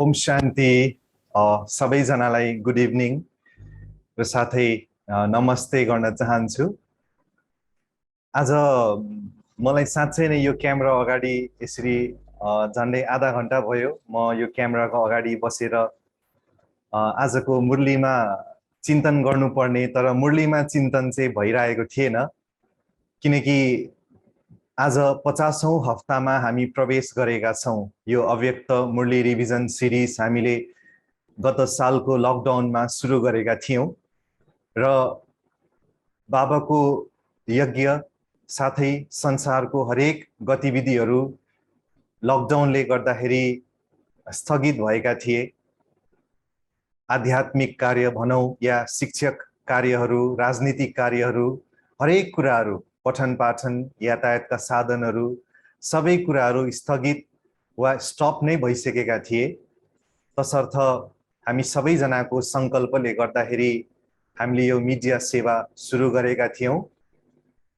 ओम शान्ति। सबैजनालाई good evening र साथै नमस्ते गर्न चाहन्छु। आज मलाई साँच्चै नै यो क्यामेरा अगाडि यसरी झन्डै आधा घन्टा भयो म यो क्यामेराको अगाडि बसेर आजको मुरलीमा चिन्तन गर्नुपर्ने, तर मुरलीमा चिन्तन चाहिँ भइरहेको थिएन, किनकि आज 50औं हप्तामा हामी प्रवेश गरेका छौँ। यो अव्यक्त मुरली रिभिजन सिरिज हामीले गत सालको लकडाउनमा सुरु गरेका थियौँ र बाबाको यज्ञ साथै संसारको हरेक गतिविधिहरू लकडाउनले गर्दाखेरि स्थगित भएका थिए। आध्यात्मिक कार्य भनौँ या शिक्षक कार्यहरू, राजनीतिक कार्यहरू, हरेक कुराहरू, पठन पाठन, यातायातका साधनहरू, सबै कुराहरू स्थगित वा स्टप नै भइसकेका थिए। तसर्थ हामी सबैजनाको सङ्कल्पले गर्दाखेरि हामीले यो मिडिया सेवा सुरु गरेका थियौँ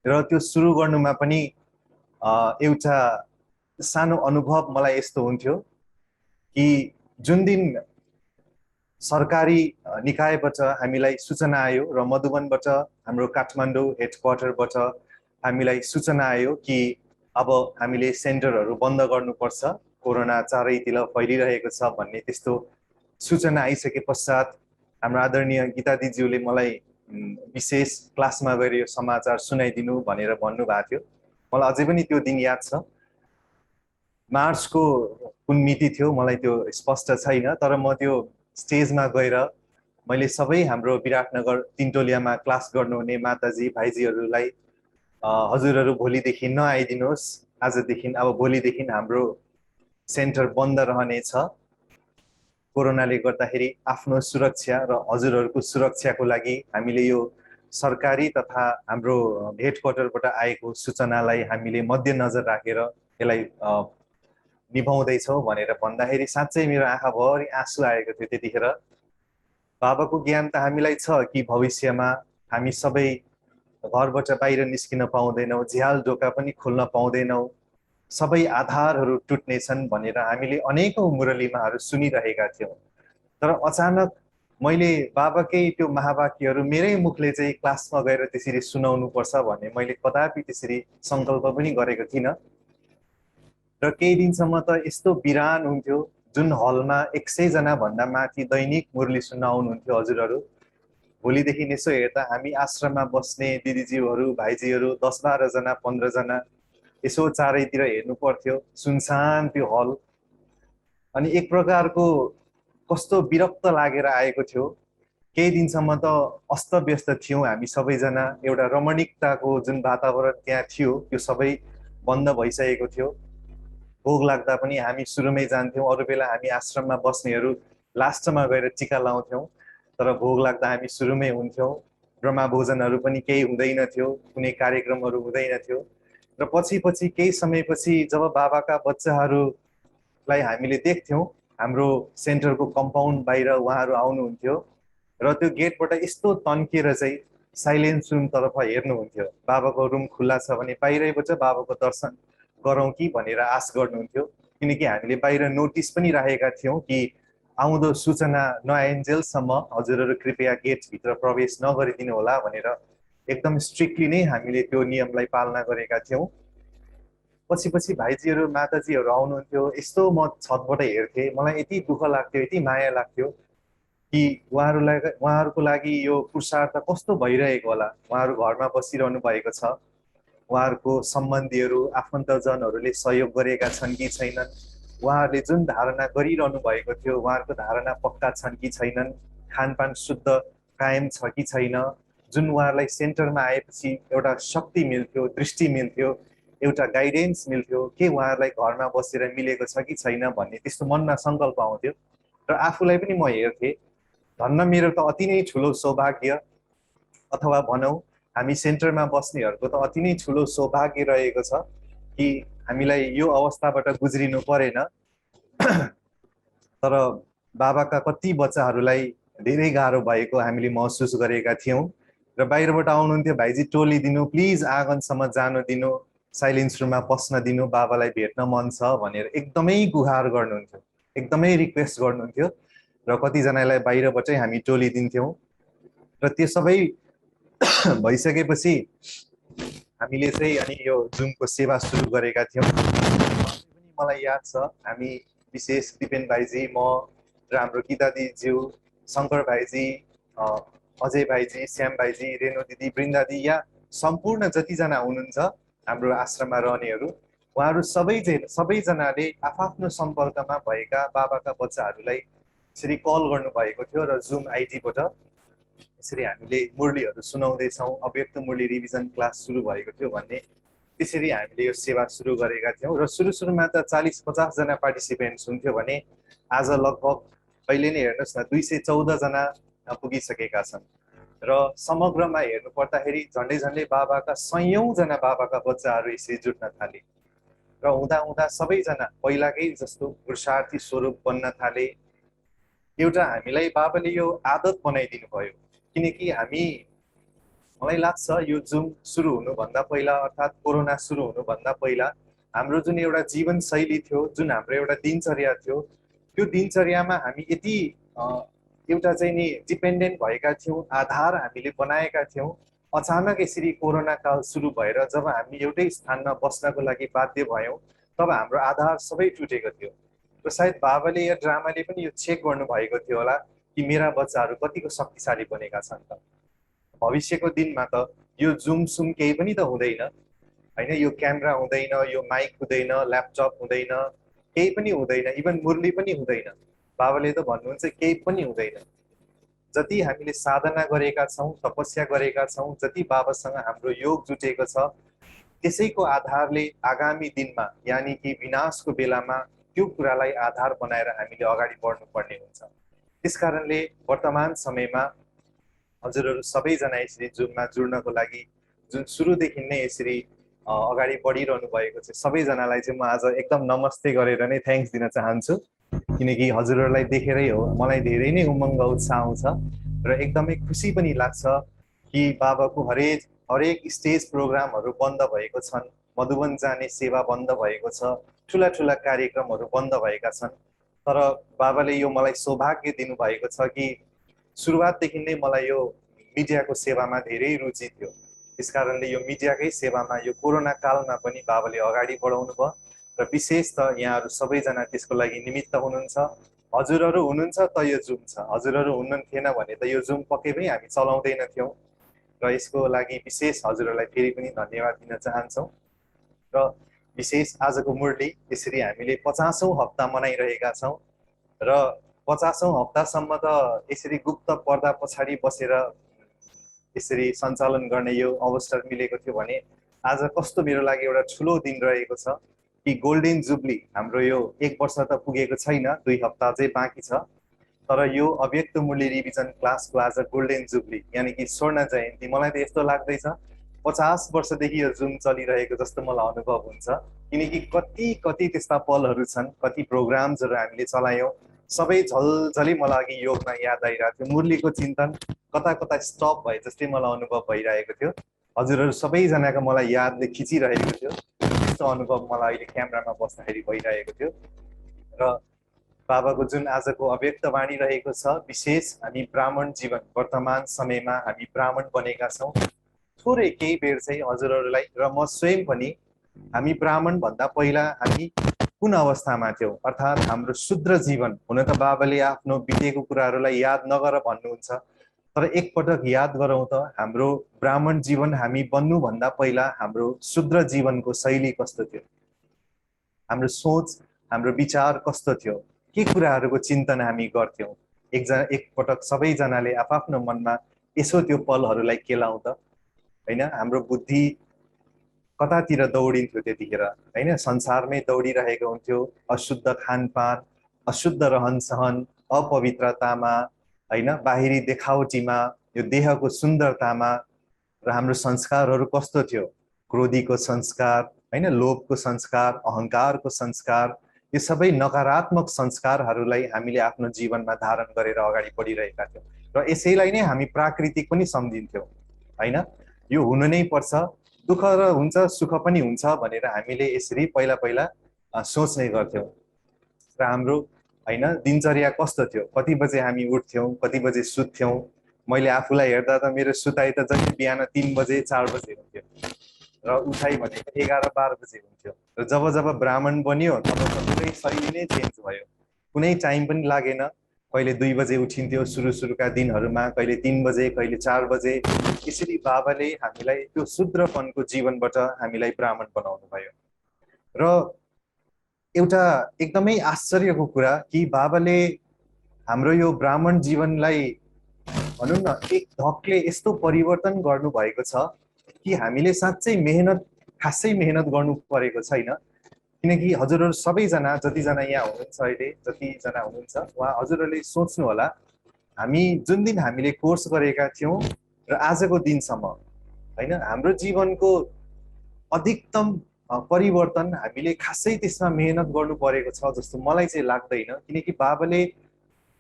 र त्यो सुरु गर्नुमा पनि एउटा सानो अनुभव मलाई यस्तो हुन्थ्यो कि जुन दिन सरकारी निकायबाट हामीलाई सूचना आयो र मधुबनबाट, हाम्रो काठमाडौँ हेडक्वार्टरबाट हामीलाई सूचना आयो कि अब हामीले सेन्टरहरू बन्द गर्नुपर्छ, कोरोना चारैतिर फैलिरहेको छ भन्ने त्यस्तो सूचना आइसके पश्चात हाम्रो आदरणीय गीता दिदीज्यूले मलाई विशेष क्लासमा गएर यो समाचार सुनाइदिनु भनेर भन्नुभएको थियो। मलाई अझै पनि त्यो दिन याद छ। मार्चको कुन मिति थियो मलाई त्यो स्पष्ट छैन, तर म त्यो स्टेजमा गएर मैले सबै हाम्रो विराटनगर तिनटोलियामा क्लास गर्नुहुने माताजी भाइजीहरूलाई हजुरहरू भोलिदेखि नआइदिनुहोस्, आजदेखि अब भोलिदेखि हाम्रो सेन्टर बन्द रहनेछ, कोरोनाले गर्दाखेरि आफ्नो सुरक्षा र हजुरहरूको सुरक्षाको लागि हामीले यो सरकारी तथा हाम्रो हेडक्वार्टरबाट आएको सूचनालाई हामीले मध्यनजर राखेर यसलाई निभाउँदैछौँ भनेर भन्दाखेरि साँच्चै मेरो आँखाभरि आँसु आएको थियो। त्यतिखेर बाबाको ज्ञान त हामीलाई छ कि भविष्यमा हामी सबै घरबाट बाहिर निस्किन पाउँदैनौँ, झ्याल ढोका पनि खोल्न पाउँदैनौँ, सबै आधारहरू टुट्नेछन् भनेर हामीले अनेकौँ मुरलीमाहरू सुनिरहेका थियौँ। तर अचानक मैले बाबाकै त्यो महावाक्यहरू मेरै मुखले चाहिँ क्लासमा गएर त्यसरी सुनाउनु पर्छ भन्ने मैले कदापि त्यसरी सङ्कल्प पनि गरेको थिइनँ। र केही दिनसम्म त यस्तो बिरान हुन्थ्यो, जुन हलमा 100 जना भन्दा माथि दैनिक मुरली सुन्न आउनुहुन्थ्यो हजुरहरू। भोलिदेखि यसो हेर्दा हामी आश्रममा बस्ने दिदीज्यूहरू भाइजीहरू 10-12 जना 15 जना यसो चारैतिर हेर्नु पर्थ्यो, सुनसान त्यो हल। अनि एक प्रकारको कस्तो विरक्त लागेर आएको थियो। केही दिनसम्म त अस्तव्यस्त थियौँ हामी सबैजना। एउटा रमणीकताको जुन वातावरण त्यहाँ थियो त्यो सबै बन्द भइसकेको थियो। भोग लाग्दा पनि हामी सुरुमै जान्थ्यौँ, अरू बेला हामी आश्रममा बस्नेहरू लास्टमा गएर टिका लाउँथ्यौँ, तर भोग लाग्दा हामी सुरुमै हुन्थ्यौँ। ब्रह्मा भोजनहरू पनि केही हुँदैन थियो, कुनै कार्यक्रमहरू हुँदैन थियो। र पछि पछि केही समयपछि जब बाबाका बच्चाहरूलाई हामीले देख्थ्यौँ, हाम्रो सेन्टरको कम्पाउन्ड बाहिर उहाँहरू आउनुहुन्थ्यो र त्यो गेटबाट यस्तो तन्किएर चाहिँ साइलेन्स रुमतर्फ हेर्नुहुन्थ्यो। बाबाको रुम खुल्ला छ भने बाहिरैबाट बाबाको दर्शन गरौँ कि भनेर आश गर्नुहुन्थ्यो, किनकि हामीले बाहिर नोटिस पनि राखेका थियौँ कि आउँदो सूचना नआइन्जेलसम्म हजुरहरू कृपया गेटभित्र प्रवेश नगरिदिनु होला भनेर एकदम स्ट्रिक्टली नै हामीले त्यो नियमलाई पालना गरेका थियौँ। पछि पछि भाइजीहरू माताजीहरू आउनुहुन्थ्यो, यस्तो म छतबाट हेर्थेँ, मलाई यति दुःख लाग्थ्यो, यति माया लाग्थ्यो कि उहाँहरूको लागि यो पुरुषार्थ कस्तो भइरहेको होला। उहाँहरू घरमा बसिरहनु भएको छ, उहाँहरूको सम्बन्धीहरू आफन्तजनहरूले सहयोग गरेका छन् कि छैनन्, उहाँहरूले जुन धारणा गरिरहनु भएको थियो उहाँहरूको धारणा पक्का छन् कि छैनन्, खानपान शुद्ध कायम छ कि छैन, जुन उहाँहरूलाई सेन्टरमा आएपछि एउटा शक्ति मिल्थ्यो, दृष्टि मिल्थ्यो, एउटा गाइडेन्स मिल्थ्यो, के उहाँहरूलाई घरमा बसेर मिलेको छ कि छैन भन्ने त्यस्तो मनमा सङ्कल्प आउँथ्यो। र आफूलाई पनि म हेर्थेँ, धन्न मेरो त अति नै ठुलो सौभाग्य, अथवा भनौँ हामी सेन्टरमा बस्नेहरूको त अति नै ठुलो सौभाग्य रहेको छ कि हामीलाई यो अवस्थाबाट गुज्रिनु परेन। तर बाबाका कति बच्चाहरूलाई धेरै गाह्रो भएको हामीले महसुस गरेका थियौँ। र बाहिरबाट आउनुहुन्थ्यो, भाइजी टोली दिनु, प्लिज आँगनसम्म जानु दिनु, साइलेन्स रुममा पस्न दिनु, बाबालाई भेट्न मन छ भनेर एकदमै गुहार गर्नुहुन्थ्यो। एकदमै रिक्वेस्ट गर्नुहुन्थ्यो र कतिजनालाई बाहिरबाटै हामी टोली दिन्थ्यौँ र त्यो सबै भइसकेपछि हामीले चाहिँ अनि यो जुमको सेवा सुरु गरेका थियौँ। मलाई याद छ हामी विशेष दिपेन भाइजी, म र हाम्रो गीता दिदीज्यू, शङ्कर भाइजी, अजय भाइजी, श्याम भाइजी, रेणु दिदी, वृन्दा दिदी, या सम्पूर्ण जतिजना हुनुहुन्छ हाम्रो आश्रममा रहनेहरू, उहाँहरू सबैजनाले आफ्नो सम्पर्कमा भएका बाबाका बच्चाहरूलाई यसरी कल गर्नुभएको थियो र जुम आइडीबाट यसरी हामीले मुरलीहरू सुनाउँदैछौँ, अव्यक्त मुरली रिभिजन क्लास सुरु भएको थियो भन्ने त्यसरी हामीले यो सेवा सुरु गरेका थियौँ। र सुरुमा त 40-50 जना पार्टिसिपेन्ट्स हुन्थ्यो भने आज लगभग अहिले नै हेर्नुहोस् न 214 जना पुगिसकेका छन् र समग्रमा हेर्नु पर्दाखेरि झन्डै बाबाका 100औं जना बाबाका बच्चाहरू यसरी जुट्न थाले र हुँदा सबैजना पहिलाकै जस्तो पुरुषार्थी स्वरूप बन्न थाले। एउटा हामीलाई बाबाले यो आदत बनाइदिनु भयो, किनकि हामी मलाई लाग्छ यो जुम सुरु हुनुभन्दा पहिला अर्थात् कोरोना सुरु हुनुभन्दा पहिला हाम्रो जुन एउटा जीवनशैली थियो, जुन हाम्रो एउटा दिनचर्या थियो, त्यो दिनचर्यामा हामी यति एउटा चाहिँ नि डिपेन्डेन्ट भएका थियौँ, आधार हामीले बनाएका थियौँ। अचानक यसरी कोरोना काल सुरु भएर जब हामी एउटै स्थानमा बस्नको लागि बाध्य भयौँ तब हाम्रो आधार सबै टुटेको थियो र सायद बाबाले या ड्रामाले पनि यो चेक गर्नुभएको थियो होला कि मेरा बच्चाहरू कतिको शक्तिशाली बनेका छन् त। भविष्यको दिनमा त यो जुम सुम केही पनि त हुँदैन हैन, यो क्यामेरा हुँदैन, यो माइक हुँदैन, ल्यापटप हुँदैन, केही पनि हुँदैन, इभन मुरली पनि हुँदैन। बाबाले त भन्नुहुन्छ केही पनि हुँदैन। जति हामीले साधना गरेका छौँ, तपस्या गरेका छौँ, जति बाबासँग हाम्रो योग जुटेको छ, त्यसैको आधारले आगामी दिनमा यानि कि विनाशको बेलामा त्यो कुरालाई आधार बनाएर हामीले अगाडि बढ्नुपर्ने हुन्छ। त्यसकारणले वर्तमान समयमा हजुरहरू सबैजना यसरी जुममा जुड्नको लागि जुन सुरुदेखि नै यसरी अगाडि बढिरहनु भएको छ, सबैजनालाई चाहिँ म आज एकदम नमस्ते गरेर नै थ्याङ्क्स दिन चाहन्छु, किनकि हजुरहरूलाई देखेरै हो मलाई धेरै नै उमङ्ग उत्साह आउँछ र एकदमै खुसी पनि लाग्छ कि बाबाको हरेक स्टेज प्रोग्रामहरू बन्द भएको छन्, मधुबन जाने सेवा बन्द भएको छ, ठुला कार्यक्रमहरू बन्द भएका छन्। तर बाबाले यो मलाई सौभाग्य दिनुभएको छ कि सुरुवातदेखि नै मलाई यो मिडियाको सेवामा धेरै रुचि थियो। त्यसकारणले यो मिडियाकै सेवामा यो कोरोना कालमा पनि बाबाले अगाडि बढाउनु भयो र विशेष त यहाँहरू सबैजना त्यसको लागि निमित्त हुनुहुन्छ। हजुरहरू हुनुहुन्छ त यो जुम छ, हजुरहरू हुनुहुन्थेन भने त यो जुम पक्कै पनि हामी चलाउँदैन थियौँ र यसको लागि विशेष हजुरहरूलाई फेरि पनि धन्यवाद दिन चाहन्छौँ। र विशेष आजको मुरली यसरी हामीले 50औं हप्ता मनाइरहेका छौँ र 50औं हप्तासम्म त यसरी गुप्त पर्दा पछाडि बसेर यसरी सञ्चालन गर्ने यो अवसर मिलेको थियो भने आज कस्तो मेरो लागि एउटा ठुलो दिन रहेको छ कि गोल्डन जुब्ली हाम्रो यो 1 वर्ष त पुगेको छैन, 2 हप्ता चाहिँ बाँकी छ, तर यो अव्यक्त मुरली रिभिजन क्लासको आज गोल्डन जुब्ली यानि कि स्वर्ण जयन्ती। मलाई त यस्तो लाग्दैछ 50 वर्षदेखि यो जुम चलिरहेको जस्तो मलाई अनुभव हुन्छ, किनकि कति त्यस्ता पलहरू छन्, कति प्रोग्राम्सहरू हामीले चलायौँ, सबै झलझली मलाई अघि योगमा याद आइरहेको थियो। मुरलीको चिन्तन कता स्टप भए जस्तै मलाई अनुभव भइरहेको थियो। हजुरहरू सबैजनाको मलाई यादले खिचिरहेको थियो, त्यस्तो अनुभव मलाई अहिले क्यामेरामा बस्दाखेरि भइरहेको थियो। र बाबाको जुन आजको अव्यक्त वाणी रहेको छ, विशेष हामी ब्राह्मण जीवन वर्तमान समयमा हामी ब्राह्मण बनेका छौँ। थोरै केही बेर चाहिँ हजुरहरूलाई र म स्वयं पनि हामी ब्राह्मण भन्दा पहिला हामी कुन अवस्थामा थियौँ, अर्थात् हाम्रो शुद्र जीवन। हुन त बाबाले आफ्नो बितेको कुराहरूलाई याद नगर भन्नुहुन्छ, तर एकपटक याद गरौँ त हाम्रो ब्राह्मण जीवन हामी बन्नुभन्दा पहिला हाम्रो शुद्र जीवनको शैली कस्तो थियो, हाम्रो सोच, हाम्रो विचार कस्तो थियो, के कुराहरूको चिन्तन हामी गर्थ्यौँ। एकपटक सबैजनाले आफ्नो मनमा यसो त्यो पलहरूलाई केलाउँ त हैन। हाम्रो बुद्धि कतातिर दौडिन्थ्यो त्यतिखेर हैन, संसारमै दौडिरहेको हुन्थ्यो। अशुद्ध खानपान, अशुद्ध रहनसहन, अपवित्रतामा हैन, बाहिरी देखावटीमा, यो देहको सुन्दरतामा। र हाम्रो संस्कारहरू कस्तो थियो, क्रोधीको संस्कार हैन, लोभको संस्कार, अहङ्कारको संस्कार, यो सबै नकारात्मक संस्कारहरूलाई हामीले आफ्नो जीवनमा धारण गरेर अगाडि बढिरहेका थियौँ र यसैलाई नै हामी प्राकृतिक पनि सम्झिन्थ्यौँ हैन। यो हुन नै पर्छ, दुःख र हुन्छ सुख पनि हुन्छ भनेर हामीले यसरी पहिला सोच्ने गर्थ्यौँ। र हाम्रो होइन दिनचर्या कस्तो थियो, कति बजे हामी उठ्थ्यौँ, कति बजे सुत्थ्यौँ। मैले आफूलाई हेर्दा त मेरो सुताइ त जहिले बिहान 3 बजे 4 बजे हुन्थ्यो र उठाइ भनेको 11-12 बजे हुन्थ्यो। र जब जब ब्राह्मण बन्यो तब पुरै शैली नै चेन्ज भयो। कुनै टाइम पनि लागेन। कहिले 2 बजे उठिन्थ्यो सुरुका दिनहरूमा, कहिले 3 बजे, कहिले 4 बजे। यसरी बाबाले हामीलाई त्यो शूद्रपनको जीवनबाट हामीलाई ब्राह्मण बनाउनु भयो। र एउटा एकदमै आश्चर्यको कुरा कि बाबाले हाम्रो यो ब्राह्मण जीवनलाई भनौँ न एक ढकले यस्तो परिवर्तन गर्नुभएको छ कि हामीले साँच्चै खासै मेहनत गर्नु परेको छैन। किनकि हजुरहरू सबैजना जतिजना यहाँ हुनुहुन्छ अहिले, जतिजना हुनुहुन्छ उहाँ हजुरहरूले सोच्नु होला, हामी जुन दिन हामीले कोर्स गरेका थियौँ र आजको दिनसम्म होइन हाम्रो जीवनको अधिकतम परिवर्तन हामीले खासै त्यसमा मेहनत गर्नु परेको छ जस्तो मलाई चाहिँ लाग्दैन। किनकि बाबाले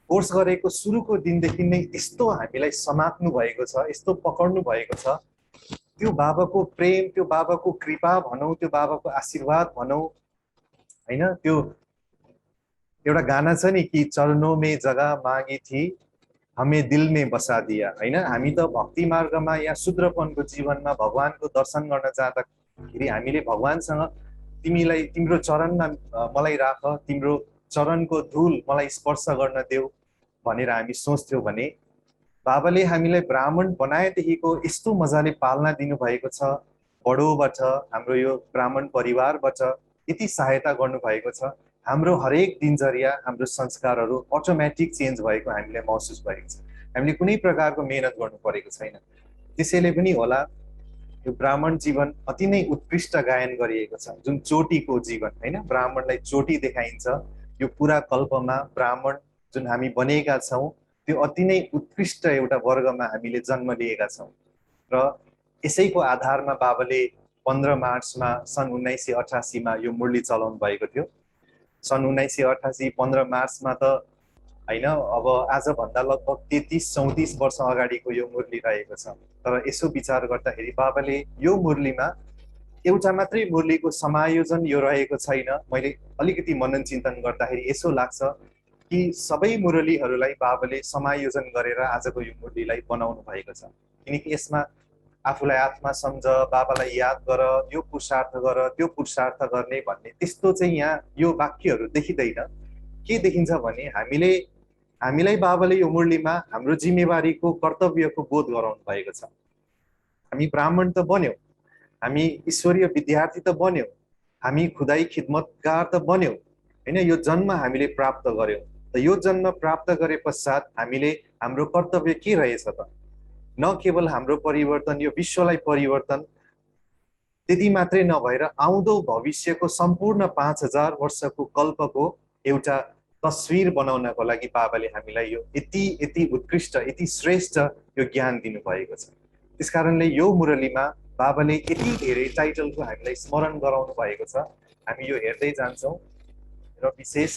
कोर्स गरेको सुरुको दिनदेखि नै यस्तो हामीलाई समात्नु भएको छ, यस्तो पकड्नु भएको छ। त्यो बाबाको प्रेम, त्यो बाबाको कृपा भनौँ, त्यो बाबाको आशीर्वाद भनौँ होइन। त्यो एउटा गाना छ नि कि चरणों में जगह मागी थी हमें दिल में बसा दिया, होइन। हामी त भक्ति मार्गमा या शूद्रपनको जीवनमा भगवानको दर्शन गर्न जाँदाखेरि हामीले भगवानसँग तिमीलाई तिम्रो चरणमा मलाई राख, तिम्रो चरणको धुल मलाई स्पर्श गर्न देऊ भनेर हामी सोच्थ्यौँ भने बाबाले हामीलाई ब्राह्मण बनाएदेखिको यस्तो मजाले पालना दिनुभएको छ। बडोबाट हाम्रो यो ब्राह्मण परिवारबाट यति सहायता गर्नुभएको छ। हाम्रो हरेक दिनचर्या, हाम्रो संस्कारहरू अटोमेटिक चेन्ज भएको हामीले महसुस भएको छ। हामीले कुनै प्रकारको मेहनत गर्नु परेको छैन। त्यसैले पनि होला यो ब्राह्मण जीवन अति नै उत्कृष्ट गायन गरिएको छ। जुन चोटीको जीवन होइन, ब्राह्मणलाई चोटी देखाइन्छ। यो पुरा कल्पमा ब्राह्मण जुन हामी बनेका छौँ त्यो अति नै उत्कृष्ट एउटा वर्गमा हामीले जन्म लिएका छौँ। र यसैको आधारमा बाबाले 15 मार्चमा सन् 1988मा यो मुरली चलाउनु भएको थियो। सन् 1988 15 मार्चमा त होइन, अब आजभन्दा लगभग 33-34 वर्ष अगाडिको यो मुरली रहेको छ। तर यसो विचार गर्दाखेरि बाबाले यो मुरलीमा एउटा मात्रै मुरलीको समायोजन यो रहेको छैन। मैले अलिकति मनन चिन्तन गर्दाखेरि यसो लाग्छ कि सबै मुरलीहरूलाई बाबाले समायोजन गरेर आजको यो मुरलीलाई बनाउनु भएको छ। किनकि यसमा आफूलाई आत्मा सम्झ, बाबालाई याद गर, यो पुरुषार्थ गर, त्यो पुरुषार्थ गर्ने भन्ने त्यस्तो चाहिँ यहाँ यो वाक्यहरू देखिँदैन। के देखिन्छ भने हामीलाई बाबाले यो मुरलीमा हाम्रो जिम्मेवारीको, कर्तव्यको बोध गराउनु भएको छ। हामी ब्राह्मण त बन्यौँ, हामी ईश्वरीय विद्यार्थी त बन्यौँ, हामी खुदाई खिदमतगार त बन्यौँ होइन। यो जन्म हामीले प्राप्त गर्यौँ। त यो जन्म प्राप्त गरे पश्चात हामीले हाम्रो कर्तव्य के रहेछ त? न केवल हाम्रो परिवर्तन, यो विश्वलाई परिवर्तन त्यति मात्रै नभएर आउँदो भविष्यको सम्पूर्ण 5000 वर्षको कल्पको एउटा तस्विर बनाउनको लागि बाबाले हामीलाई यो यति उत्कृष्ट, यति श्रेष्ठ यो ज्ञान दिनुभएको छ। त्यसकारणले यो मुरलीमा बाबाले यति धेरै टाइटलको हामीलाई स्मरण गराउनु भएको छ। हामी यो हेर्दै जान्छौँ। र विशेष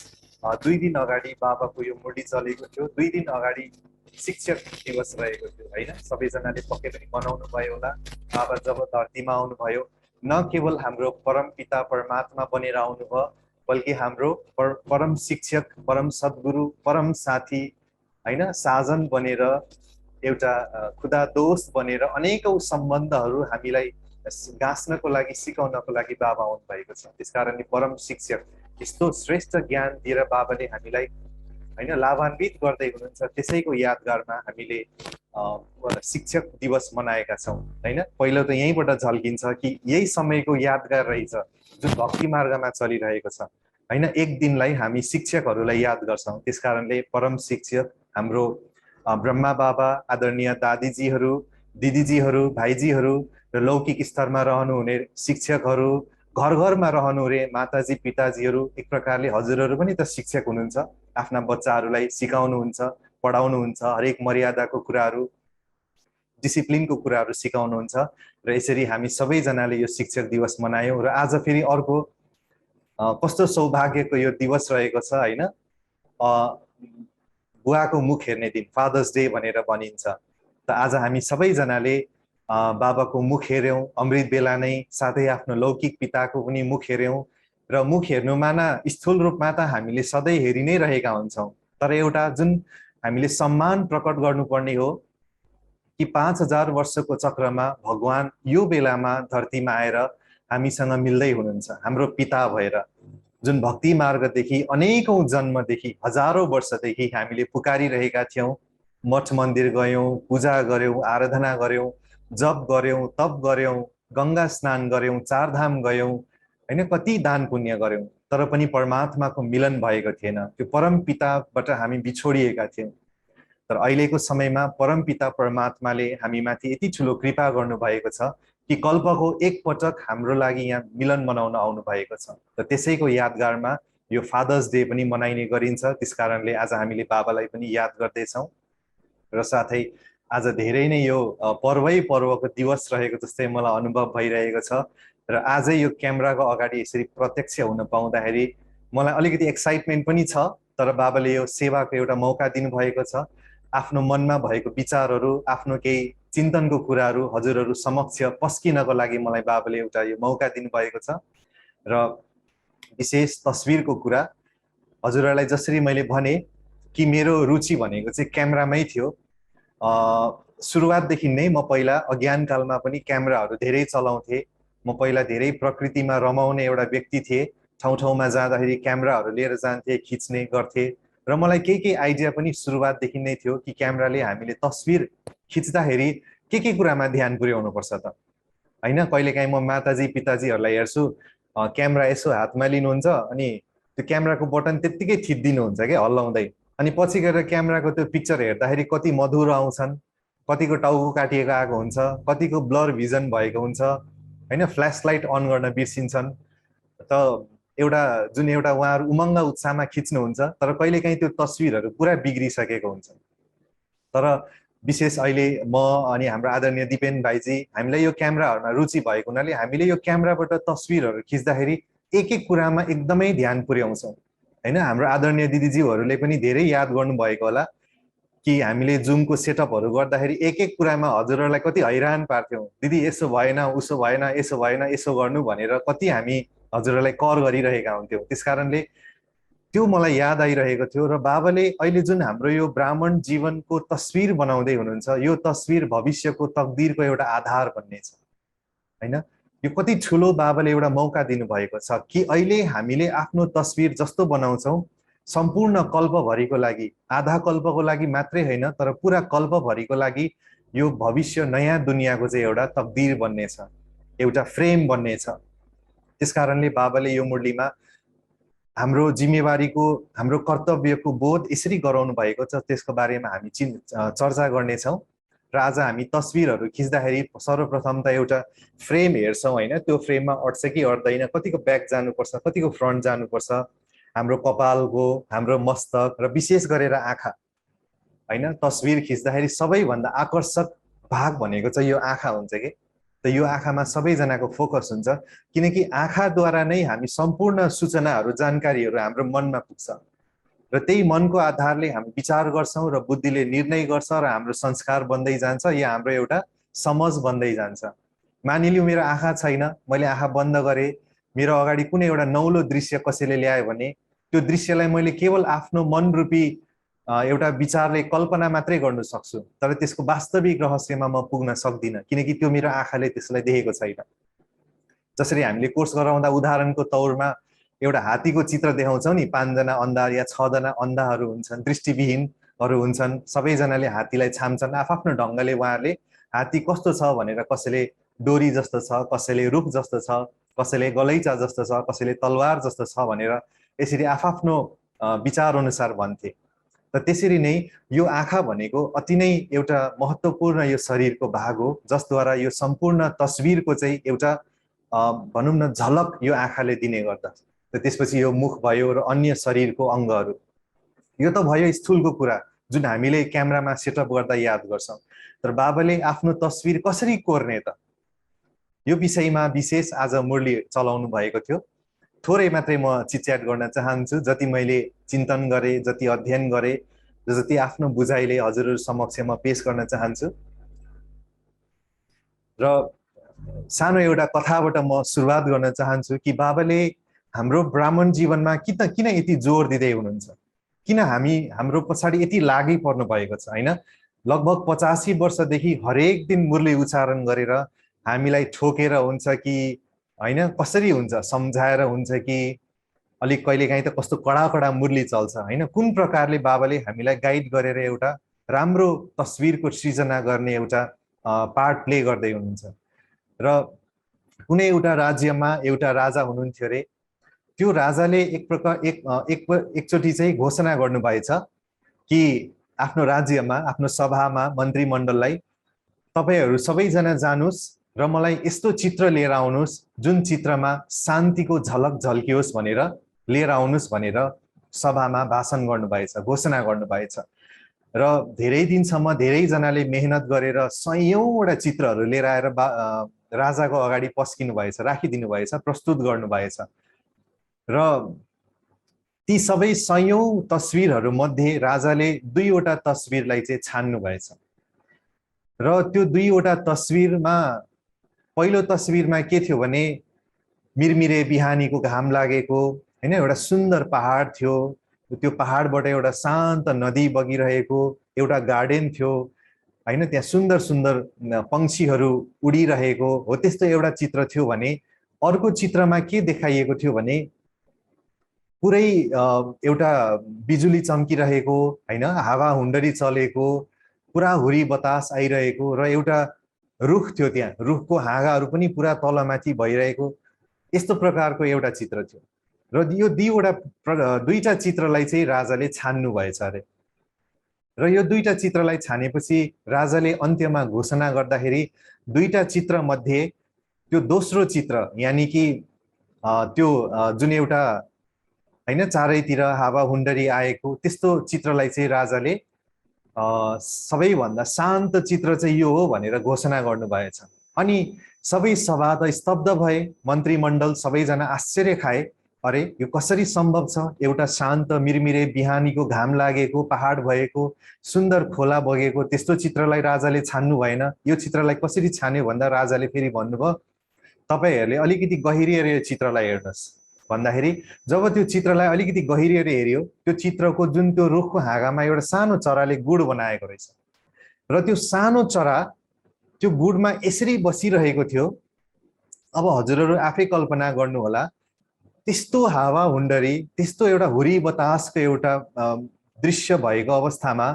2 दिन अगाडि बाबाको यो मुरली चलेको थियो। 2 दिन अगाडि शिक्षक दिवस रहेको थियो होइन। सबैजनाले पक्कै पनि मनाउनु भयो होला। बाबा जब धरतीमा आउनुभयो, न केवल हाम्रो परम पिता परमात्मा बनेर आउनुभयो, बल्कि हाम्रो परम शिक्षक, परम सद्गुरु, परम साथी होइन, साजन बनेर, एउटा खुदा दोस्त बनेर अनेकौं सम्बन्धहरू हामीलाई गाँच्नको लागि, सिकाउनको लागि बाबा आउनु भएको छ। त्यसकारणले परम शिक्षक यस्तो श्रेष्ठ ज्ञान दिएर बाबाले हामीलाई होइन लाभान्वित गर्दै हुनुहुन्छ। त्यसैको यादगारमा हामीले शिक्षक दिवस मनाएका छौँ होइन। पहिलो त यहीँबाट झल्किन्छ कि यही समयको यादगार रहेछ जुन भक्ति मार्गमा चलिरहेको छ होइन। एक दिनलाई हामी शिक्षकहरूलाई याद गर्छौँ। त्यसकारणले परम शिक्षक हाम्रो ब्रह्मा बाबा, आदरणीय दादीजीहरू, दिदीजीहरू, भाइजीहरू र लौकिक स्तरमा रहनुहुने शिक्षकहरू, घर घरमा रहनुहुने माताजी पिताजीहरू, एक प्रकारले हजुरहरू पनि त शिक्षक हुनुहुन्छ। आफ्ना बच्चाहरूलाई सिकाउनुहुन्छ, पढाउनुहुन्छ, हरेक मर्यादाको कुराहरू, डिसिप्लिनको कुराहरू सिकाउनुहुन्छ। र यसरी हामी सबैजनाले यो शिक्षक दिवस मनायौँ। र आज फेरि अर्को कस्तो सौभाग्यको यो दिवस रहेको छ होइन। बुवाको मुख हेर्ने दिन, फादर्स डे भनेर भनिन्छ। त आज हामी सबैजनाले बाबाको मुख हेऱ्यौँ, अमृत बेला नै, साथै आफ्नो लौकिक पिताको पनि मुख हेऱ्यौँ। र मुख हेर्नुमा न स्थूल रूपमा त हामीले सधैँ हेरि नै रहेका हुन्छौँ, तर एउटा जुन हामीले सम्मान प्रकट गर्नुपर्ने हो कि 5000 वर्षको चक्रमा भगवान यो बेलामा धरतीमा आएर हामीसँग मिल्दै हुनुहुन्छ, हाम्रो पिता भएर। जुन भक्ति मार्गदेखि अनेकौं जन्मदेखि हजारौं वर्षदेखि हामीले पुकारिरहेका थियौं, मठ मन्दिर गयौं, पूजा गर्यौं, आराधना गर्यौं, जप गर्यौं, तप गर्यौं, गंगा स्नान गर्यौं, चारधाम गयौं, हैन, कति दान पुण्य गर्यौं, तर पनि परमात्माको मिलन भएको थिएन। त्यो परम पिताबाट हामी बिछोडिएका थियौं। तर अहिलेको समयमा परम पिता परमात्माले हामीमाथि यति ठुलो कृपा गर्नुभएको छ कि कल्पको एक पटक हाम्रो लागि यहाँ मिलन मनाउन आउनु भएको छ। र त्यसैको यादगारमा यो फादर्स डे पनि मनाइने गरिन्छ। त्यसकारणले आज हामीले बाबालाई पनि याद गर्दैछौँ र साथै आज धेरै नै यो पर्वै पर्वको दिवस रहेको जस्तै मलाई अनुभव भइरहेको छ। र आजै यो क्यामेराको अगाडि यसरी प्रत्यक्ष हुन पाउँदाखेरि मलाई अलिकति एक्साइटमेन्ट पनि छ। तर बाबाले यो सेवाको एउटा मौका दिनुभएको छ। आफ्नो मनमा भएको विचारहरू, आफ्नो केही चिन्तनको कुराहरू हजुरहरू समक्ष पस्किनको लागि मलाई बाबाले एउटा यो मौका दिनुभएको छ। र विशेष तस्विरको कुरा हजुरहरूलाई जसरी मैले भने कि मेरो रुचि भनेको चाहिँ क्यामेरामै थियो। सुरुवातदेखि नै म पहिला अज्ञानकालमा पनि क्यामेराहरू धेरै चलाउँथे। म पहिला धेरै प्रकृतिमा रमाउने एउटा व्यक्ति थिएँ। ठाउँ ठाउँमा जाँदाखेरि क्यामेराहरू लिएर जान्थे, खिच्ने गर्थे। र मलाई केही आइडिया पनि सुरुवातदेखि नै थियो कि क्यामेराले हामीले तस्विर खिच्दाखेरि के कुरामा ध्यान पुर्याउनु पर्छ त, हैन। कहिलेकाहीँ म माताजी पिताजीहरूलाई हेर्छु, क्यामेरा यसो हातमा लिनुहुन्छ अनि त्यो क्यामेराको बटन त्यत्तिकै थिचिदिनुहुन्छ क्या हल्लाउँदै। अनि पछि गएर क्यामेराको त्यो पिक्चर हेर्दाखेरि कति मधुर आउँछन्, कतिको टाउको काटिएको आएको हुन्छ, कतिको ब्लर भिजन भएको हुन्छ, हैन। फ्ल्यास लाइट अन गर्न बिर्सिन्छन्। त एउटा जुन एउटा उहाँहरू उमङ्ग उत्साहमा खिच्नुहुन्छ, तर कहिलेकाहीँ त्यो तस्विरहरू पुरा बिग्रिसकेको हुन्छ। तर विशेष अहिले म अनि हाम्रो आदरणीय दिपेन भाइजी हामीलाई यो क्यामेराहरूमा रुचि भएको हुनाले हामीले यो क्यामेराबाट तस्विरहरू खिच्दाखेरि एक कुरामा एकदमै ध्यान पुर्याउँछौँ, हैन। हाम्रो आदरणीय दिदीज्यूहरूले पनि धेरै याद गर्नुभएको होला कि हामीले जुमको सेटअपहरू गर्दाखेरि एक कुरामा हजुरहरूलाई कति हैरान पार्थ्यौँ। दिदी यसो भएन, उसो भएन, यसो भएन, यसो गर्नु भनेर कति हामी हजुरहरूलाई कर गरिरहेका हुन्थ्यौँ। त्यसकारणले त्यो मलाई याद आइरहेको थियो। र बाबाले अहिले जुन हाम्रो यो ब्राह्मण जीवनको तस्विर बनाउँदै हुनुहुन्छ, यो तस्विर भविष्यको तकदिरको एउटा आधार बन्ने छ, हैन। यो कति ठुलो बाबाले एउटा मौका दिनुभएको छ कि अहिले हामीले आफ्नो तस्विर जस्तो बनाउँछौँ सम्पूर्ण कल्पभरिको लागि, आधा कल्पको लागि मात्रै होइन तर पुरा कल्पभरिको लागि यो भविष्य नयाँ दुनियाँको चाहिँ एउटा तकदिर बन्ने छ, एउटा फ्रेम बन्ने छ। त्यसकारणले बाबाले यो मुरलीमा हाम्रो जिम्मेवारीको, हाम्रो कर्तव्यको बोध यसरी गराउनु भएको छ, त्यसको बारेमा हामी चर्चा गर्नेछौँ। र आज हामी तस्विरहरू खिच्दाखेरि सर्वप्रथम त एउटा फ्रेम हेर्छौँ, होइन। त्यो फ्रेममा अट्छ कि अट्दैन, कतिको ब्याक जानुपर्छ, कतिको फ्रन्ट जानुपर्छ, हाम्रो कपालको, हाम्रो मस्तक र विशेष गरेर आँखा, होइन। तस्विर खिच्दाखेरि सबैभन्दा आकर्षक भाग भनेको चाहिँ यो आँखा हुन्छ कि। त यो आँखामा सबैजनाको फोकस हुन्छ, किनकि आँखाद्वारा नै हामी सम्पूर्ण सूचनाहरू, जानकारीहरू हाम्रो मनमा पुग्छ र त्यही मनको आधारले हामी विचार गर्छौँ र बुद्धिले निर्णय गर्छ र हाम्रो संस्कार बन्दै जान्छ या हाम्रो एउटा समझ बन्दै जान्छ। मानिलिउँ मेरो आँखा छैन, मैले आँखा बन्द गरेँ, मेरो अगाडि कुनै एउटा नौलो दृश्य कसैले ल्यायो भने त्यो दृश्यलाई मैले केवल आफ्नो मनरूपी एउटा विचारले कल्पना मात्रै गर्न सक्छु, तर त्यसको वास्तविक रहस्यमा म पुग्न सक्दिनँ, किनकि त्यो मेरो आँखाले त्यसलाई देखेको छैन। जसरी हामीले कोर्स गराउँदा उदाहरणको तौरमा एउटा हात्तीको चित्र देखाउँछौँ नि, 5 जना अन्धा या 6 जना अन्धाहरू हुन्छन्, दृष्टिविहीनहरू हुन्छन्, सबैजनाले हात्तीलाई छाम्छन् आफ्नो ढङ्गले। उहाँहरूले हात्ती कस्तो छ भनेर कसैले डोरी जस्तो छ, कसैले रुख जस्तो छ, कसैले गलैँचा जस्तो छ, कसैले तलवार जस्तो छ भनेर यसरी आफ्नो विचार अनुसार भन्थे। त त्यसरी नै यो आँखा भनेको अति नै एउटा महत्त्वपूर्ण यो शरीरको भाग हो, जसद्वारा यो सम्पूर्ण तस्विरको चाहिँ एउटा भनौँ न झलक यो आँखाले दिने गर्दछ। त त्यसपछि यो मुख भयो र अन्य शरीरको अङ्गहरू, यो त भयो स्थूलको कुरा जुन हामीले क्यामेरामा सेटअप गर्दा याद गर्छौँ। तर बाबाले आफ्नो तस्विर कसरी कोर्ने त, यो विषयमा विशेष आज मुरली चलाउनु भएको थियो। थोरै मात्रै म चिटच्याट गर्न चाहन्छु। जति मैले चिन्तन गरेँ, जति अध्ययन गरेँ, जति आफ्नो बुझाइले हजुरहरू समक्ष म पेश गर्न चाहन्छु। र सानो एउटा कथाबाट म सुरुवात गर्न चाहन्छु कि बाबाले हाम्रो ब्राह्मण जीवनमा किन यति जोड दिँदै हुनुहुन्छ? किन हाम्रो पछाडि यति लागि पर्नु भएको छ हैन? लगभग 85 वर्षदेखि हरेक दिन मुरली उच्चारण गरेर हामीलाई ठोकेर हुन्छ कि हैन, कसरी हुन्छ, सम्झाएर हुन्छ कि अलिक कहिलेकाहीँ त कस्तो कडा मुरली चल्छ हैन? कुन प्रकारले बाबाले हामीलाई गाइड गरेर एउटा राम्रो तस्बिरको सृजना गर्ने एउटा पार्ट प्ले गर्दै हुनुहुन्छ। र कुनै एउटा राज्यमा एउटा राजा हुनुहुन्थ्यो रे। त्यो राजाले एकचोटि चाहिँ घोषणा गर्नुभएछ कि आफ्नो राज्यमा, आफ्नो सभामा मन्त्रीमण्डललाई, तपाईहरू सबैजना जानुस् र मलाई यस्तो चित्र लिएर आउनुस् जुन चित्रमा शान्तिको झलक झल्कियोस् भनेर लिएर आउनुस् भनेर सभामा भाषण गर्नुभएछ, घोषणा गर्नुभएछ। र धेरै दिनसम्म धेरैजनाले मेहनत गरेर सयौंवटा चित्रहरू लिएर आएर राजाको अगाडि पस्किनु भएछ, राखिदिनु भएछ, प्रस्तुत गर्नुभएछ। र ती सबै सयौं तस्बिरहरू मध्ये राजाले 2 वटा तस्बिरलाई चाहिँ छान्नु भएछ। र त्यो 2 वटा तस्बिरमा पहिलो तस्बिरमा के थियो भने मिरमिरे बिहानीको घाम लागेको हैन, एउटा सुन्दर पहाड थियो, त्यो पहाडबाट एउटा शान्त नदी बगिरहेको एउटा गार्डन थियो हैन, त्यहाँ सुन्दर सुन्दर पंक्षीहरू उडिरहेको हो, त्यस्तो एउटा चित्र थियो। भने अर्को चित्रमा के देखाइएको थियो भने पुरै एउटा बिजुली चम्किरहेको हैन, हावा हुण्डरी चलेको, पुरा हुरी बतास आइरहेको र एउटा रुख थियो, त्यहाँ रुखको हाँगाहरू पनि पुरा तलमाथि भइरहेको, यस्तो प्रकारको एउटा चित्र थियो। र यो 2टा चित्रलाई चाहिँ राजाले छान्नु भएछ अरे। र यो 2टा चित्रलाई छानेपछि राजाले अन्त्यमा घोषणा गर्दाखेरि 2टा चित्र मध्ये त्यो दोस्रो चित्र, यानी कि त्यो जुन एउटा हैन चारैतिर हावा हुण्डरी आएको त्यस्तो चित्रलाई चाहिँ राजाले सबैभन्दा शान्त चित्र चाहिँ यो हो भनेर घोषणा गर्नुभएछ। अनि सबै सभा त स्तब्ध भए, मन्त्रीमण्डल सबैजना आश्चर्य खाए, अरे यो कसरी सम्भव छ? एउटा शान्त मिरमिरे बिहानीको घाम लागेको पहाड भएको, सुन्दर खोला बगेको त्यस्तो चित्रलाई राजाले छान्नु भएन, यो चित्रलाई कसरी छान्यो भन्दा राजाले फेरि भन्नुभयो, तपाईहरूले अलिकति गहिरिएर यो चित्रलाई हेर्नुहोस् भन्दाखेरि जब त्यो चित्रलाई अलिकति गहिरिएर हेर्यो, त्यो चित्रको जुन त्यो रुखको हाँगामा एउटा सानो चराले गुड बनाएको रहेछ। र त्यो सानो चरा त्यो गुडमा यसरी बसिरहेको थियो। अब हजुरहरू आफै कल्पना गर्नु होला, त्यस्तो हावा हुण्डरी, त्यस्तो एउटा हुरी बतासको एउटा दृश्य भएको अवस्थामा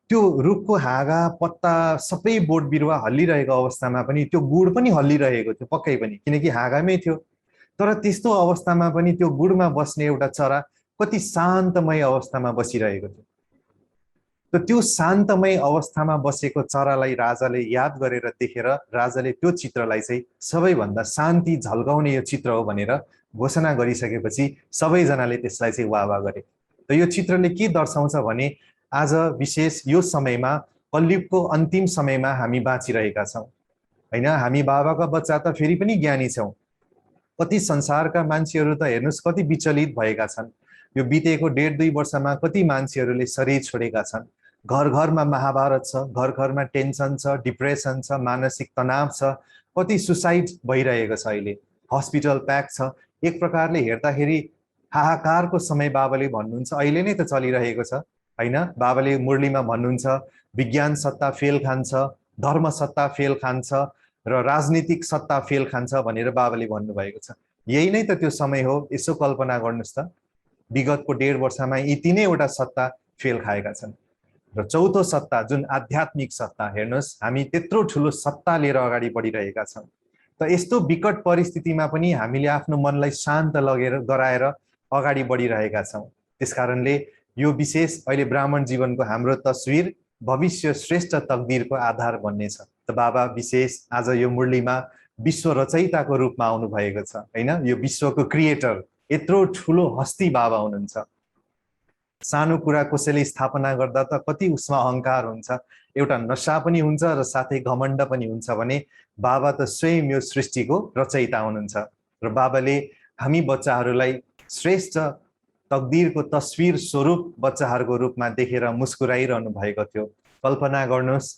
त्यो रुखको हाँगा पत्ता सबै बोट बिरुवा हल्लिरहेको अवस्थामा पनि त्यो गुड पनि हल्लिरहेको थियो पक्कै पनि, किनकि हाँगामै थियो। तर त्यस्तो अवस्थामा पनि त्यो गुडमा बस्ने एउटा चरा कति शान्तमय अवस्थामा बसिरहेको थियो। त त्यो शान्तमय अवस्थामा बसेको चरालाई राजाले याद गरेर देखेर राजाले त्यो चित्रलाई चाहिँ सबैभन्दा शान्ति झल्काउने यो चित्र हो भनेर घोषणा गरिसकेपछि सबैजनाले त्यसलाई चाहिँ वाह गरे। त यो चित्रले के दर्शाउँछ भने आज विशेष यो समयमा, कलियुगको अन्तिम समयमा हामी बाँचिरहेका छौँ हैन। हामी बाबाका बच्चा त फेरि पनि ज्ञानी छौँ। कति संसारका मान्छेहरू त हेर्नुस् कति विचलित भएका छन्। यो बितेको 1.5-2 वर्षमा कति मान्छेहरूले शरीर छोडेका छन्। घर घरमा महाभारत छ, घर घरमा टेन्सन छ, डिप्रेसन छ, मानसिक तनाव छ, कति सुसाइड भइरहेको छ। अहिले हस्पिटल प्याक छ। एक प्रकारले हेर्दाखेरि हाहाकारको समय बाबाले भन्नुहुन्छ अहिले नै त चलिरहेको छ हैन। बाबाले मुरलीमा भन्नुहुन्छ विज्ञान सत्ता फेल खान्छ, धर्म सत्ता फेल खान्छ र राजनीतिक सत्ता फेल खान्छ भनेर बाबाले भन्नुभएको छ। यही नै त त्यो समय हो। यसो कल्पना गर्नुस् त, विगतको 1.5 वर्षमा यी 3वटा सत्ता फेल खाएका छन्। र चौथो सत्ता जुन आध्यात्मिक सत्ता, हेर्नुस् हामी त्यत्रो ठुलो सत्ता लिएर अगाडि बढिरहेका छौँ। त यस्तो विकट परिस्थितिमा पनि हामीले आफ्नो मनलाई शान्त गराएर अगाडि बढिरहेका छौँ। त्यसकारणले यो विशेष अहिले ब्राह्मण जीवनको हाम्रो तस्विर भविष्य श्रेष्ठ तकदीरको आधार बन्नेछ। त बाबा विशेष आज यो मुरलीमा विश्व रचयिताको रूपमा आउनु भएको छ हैन। यो विश्वको क्रिएटर, यत्रो ठुलो हस्ती बाबा हुनुहुन्छ। सानो कुरा कसैले स्थापना गर्दा त कति उसमा अहंकार हुन्छ, एउटा नशा पनि हुन्छ र साथै घमण्ड पनि हुन्छ भने बाबा त स्वयं यो सृष्टिको रचयिता हुनुहुन्छ। र बाबाले हामी बच्चाहरूलाई श्रेष्ठ तकदीरको तस्विर स्वरूप बच्चाहरूको रूपमा देखेर मुस्कुराइरहनु भएको थियो। कल्पना गर्नुहोस्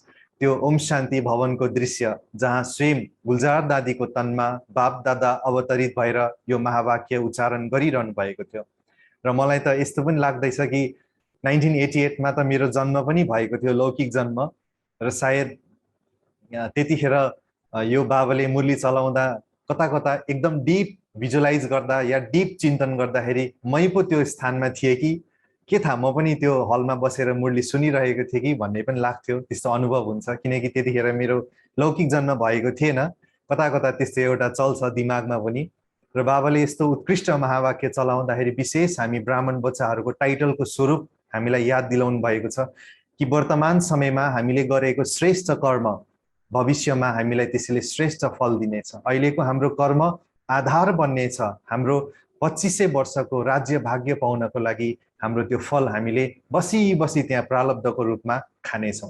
त्यो ओम शान्ति भवनको दृश्य जहाँ स्वयं गुलजार दादीको तनमा बाप दादा अवतरित भएर यो महावाक्य उच्चारण गरिरहनु भएको थियो। र मलाई त यस्तो पनि लाग्दैछ कि 1988 मा त मेरो जन्म पनि भएको थियो, लौकिक जन्म। र सायद त्यतिखेर यो बाबाले मुरली चलाउँदा कता कता एकदम डिप भिजुअलाइज गर्दा या डिप चिन्तन गर्दाखेरि मै पो त्यो स्थानमा थिएँ कि के थाहा, म पनि त्यो हलमा बसेर मुरली सुनिरहेको थिएँ कि भन्ने पनि लाग्थ्यो। त्यस्तो अनुभव हुन्छ किनकि त्यतिखेर मेरो लौकिक जन्म भएको थिएन, कता कता त्यस्तो एउटा चल्छ दिमागमा पनि। र बाबाले यस्तो उत्कृष्ट महावाक्य चलाउँदाखेरि विशेष हामी ब्राह्मण बच्चाहरूको टाइटलको स्वरूप हामीलाई याद दिलाउनु भएको छ कि वर्तमान समयमा हामीले गरेको श्रेष्ठ कर्म भविष्यमा हामीलाई त्यसले श्रेष्ठ फल दिनेछ। अहिलेको हाम्रो कर्म आधार बन्नेछ हाम्रो 2500 वर्षको राज्य भाग्य पाउनको लागि। हाम्रो त्यो फल हामीले बसी बसी त्यहाँ प्रारब्धको रूपमा खानेछौँ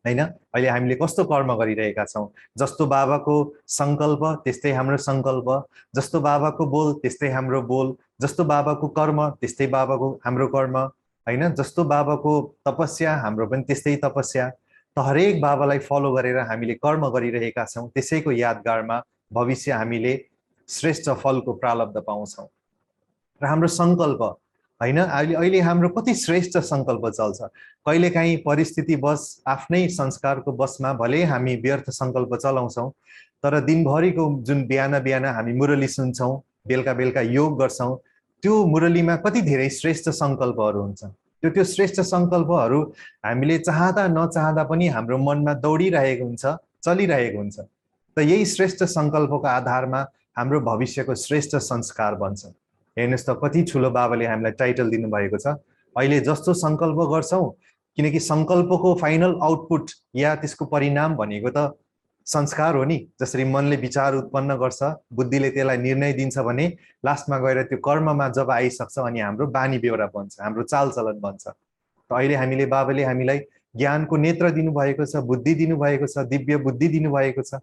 हैन। अहिले हामीले कस्तो कर्म गरिरहेका छौँ, जस्तो बाबाको संकल्प त्यस्तै हाम्रो संकल्प, जस्तो बाबाको बोल त्यस्तै हाम्रो बोल, जस्तो बाबाको कर्म त्यस्तै बाबाको हाम्रो कर्म हैन, जस्तो बाबाको तपस्या हाम्रो पनि त्यस्तै तपस्या। त हरेक बाबालाई फलो गरेर हामीले कर्म गरिरहेका छौँ। त्यसैको यादगारमा भविष्य हामीले श्रेष्ठ फलको प्रारब्ध पाउँछौँ। र हाम्रो संकल्प हैन, अहिले हाम्रो कति श्रेष्ठ संकल्प चल्छ। कहिलेकाहीँ परिस्थिति बस आफ्नै संस्कारको बसमा भले हामी व्यर्थ संकल्प चलाउँछौँ, तर दिनभरिको जुन बिहान बिहान हामी मुरली सुन्छौँ, बेलुका बेलुका योग गर्छौँ, त्यो मुरलीमा कति धेरै श्रेष्ठ संकल्पहरू हुन्छ। त्यो श्रेष्ठ संकल्पहरू हामीले चाहँदा नचाहँदा पनि हाम्रो मनमा दौडिरहेको हुन्छ, चलिरहेको हुन्छ। त यही श्रेष्ठ संकल्पको आधारमा हाम्रो भविष्यको श्रेष्ठ संस्कार बन्छ। हेर्नुहोस् त कति ठुलो बाबाले हामीलाई टाइटल दिनुभएको छ। अहिले जस्तो संकल्प गर्छौँ, किनकि संकल्पको फाइनल आउटपुट या त्यसको परिणाम भनेको त संस्कार हो नि। जसरी मनले विचार उत्पन्न गर्छ, बुद्धिले त्यसलाई निर्णय दिन्छ भने लास्टमा गएर त्यो कर्ममा जब आइसक्छ अनि हाम्रो बानी बेहोरा बन्छ, हाम्रो चालचलन बन्छ। त अहिले हामीले बाबाले हामीलाई ज्ञानको नेत्र दिनुभएको छ, बुद्धि दिनुभएको छ, दिव्य बुद्धि दिनुभएको छ।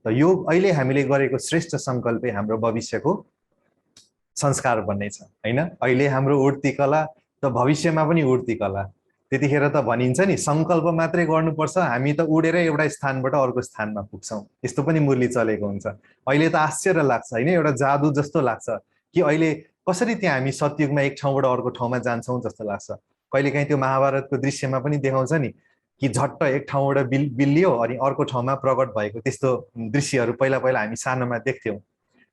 त यो अहिले हामीले गरेको श्रेष्ठ संकल्पै हाम्रो भविष्यको संस्कार बन्नेछ हैन। अहिले हाम्रो उड्ती कला त भविष्यमा पनि उड्ती कला। त्यतिखेर त भनिन्छ नि संकल्प मात्रै गर्नुपर्छ, हामी त उडेर एउटा स्थानबाट अर्को स्थानमा पुग्छौँ। यस्तो पनि मुरली चलेको हुन्छ। अहिले त आश्चर्य लाग्छ हैन, एउटा जादु जस्तो लाग्छ कि अहिले कसरी त्यहाँ हामी सतयुगमा एक ठाउँबाट अर्को ठाउँमा जान्छौँ जस्तो लाग्छ। कहिलेकाहीँ त्यो महाभारतको दृश्यमा पनि देखाउँछ नि कि झट्ट एक ठाउँबाट बिल्लियो अनि अर्को ठाउँमा प्रकट भएको त्यस्तो दृश्यहरू पहिला पहिला हामी सानोमा देख्थ्यौँ।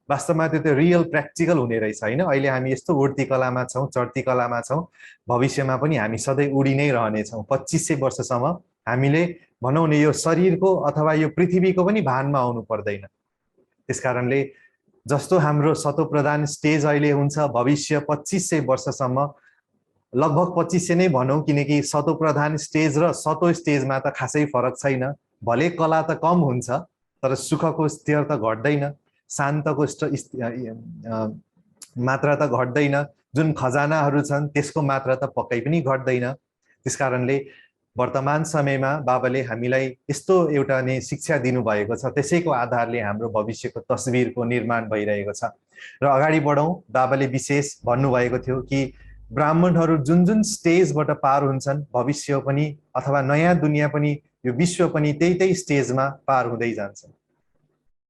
वास्तवमा त्यो रियल प्र्याक्टिकल हुने रहेछ हैन। अहिले हामी यस्तो उड्ती कलामा छौँ, चढ्ती कलामा छौँ, भविष्यमा पनि हामी सधैँ उडी नै रहनेछौँ। 2500 वर्षसम्म हामीले भनौँ न यो शरीरको अथवा यो पृथ्वीको पनि भानमा आउनु पर्दैन। त्यसकारणले जस्तो हाम्रो सतोप्रधान स्टेज अहिले हुन्छ, भविष्य 2500 वर्षसम्म लगभग 2500 नै भनौँ, किनकि सतोप्रधान स्टेज र सतो स्टेजमा त खासै फरक छैन। भले कला त कम हुन्छ तर सुखको स्तर त घट्दैन, शान्तको मात्रा त घट्दैन, जुन खजानाहरू छन् त्यसको मात्रा त पक्कै पनि घट्दैन। त्यसकारणले वर्तमान समयमा बाबाले हामीलाई यस्तो एउटा नै शिक्षा दिनुभएको छ, त्यसैको आधारले हाम्रो भविष्यको तस्बिरको निर्माण भइरहेको छ। र अगाडि बढौँ, बाबाले विशेष भन्नुभएको थियो कि ब्राह्मणहरू जुन जुन स्टेजबाट पार हुन्छन्, भविष्य पनि अथवा नयाँ दुनियाँ पनि यो विश्व पनि त्यही स्टेजमा पार हुँदै जान्छ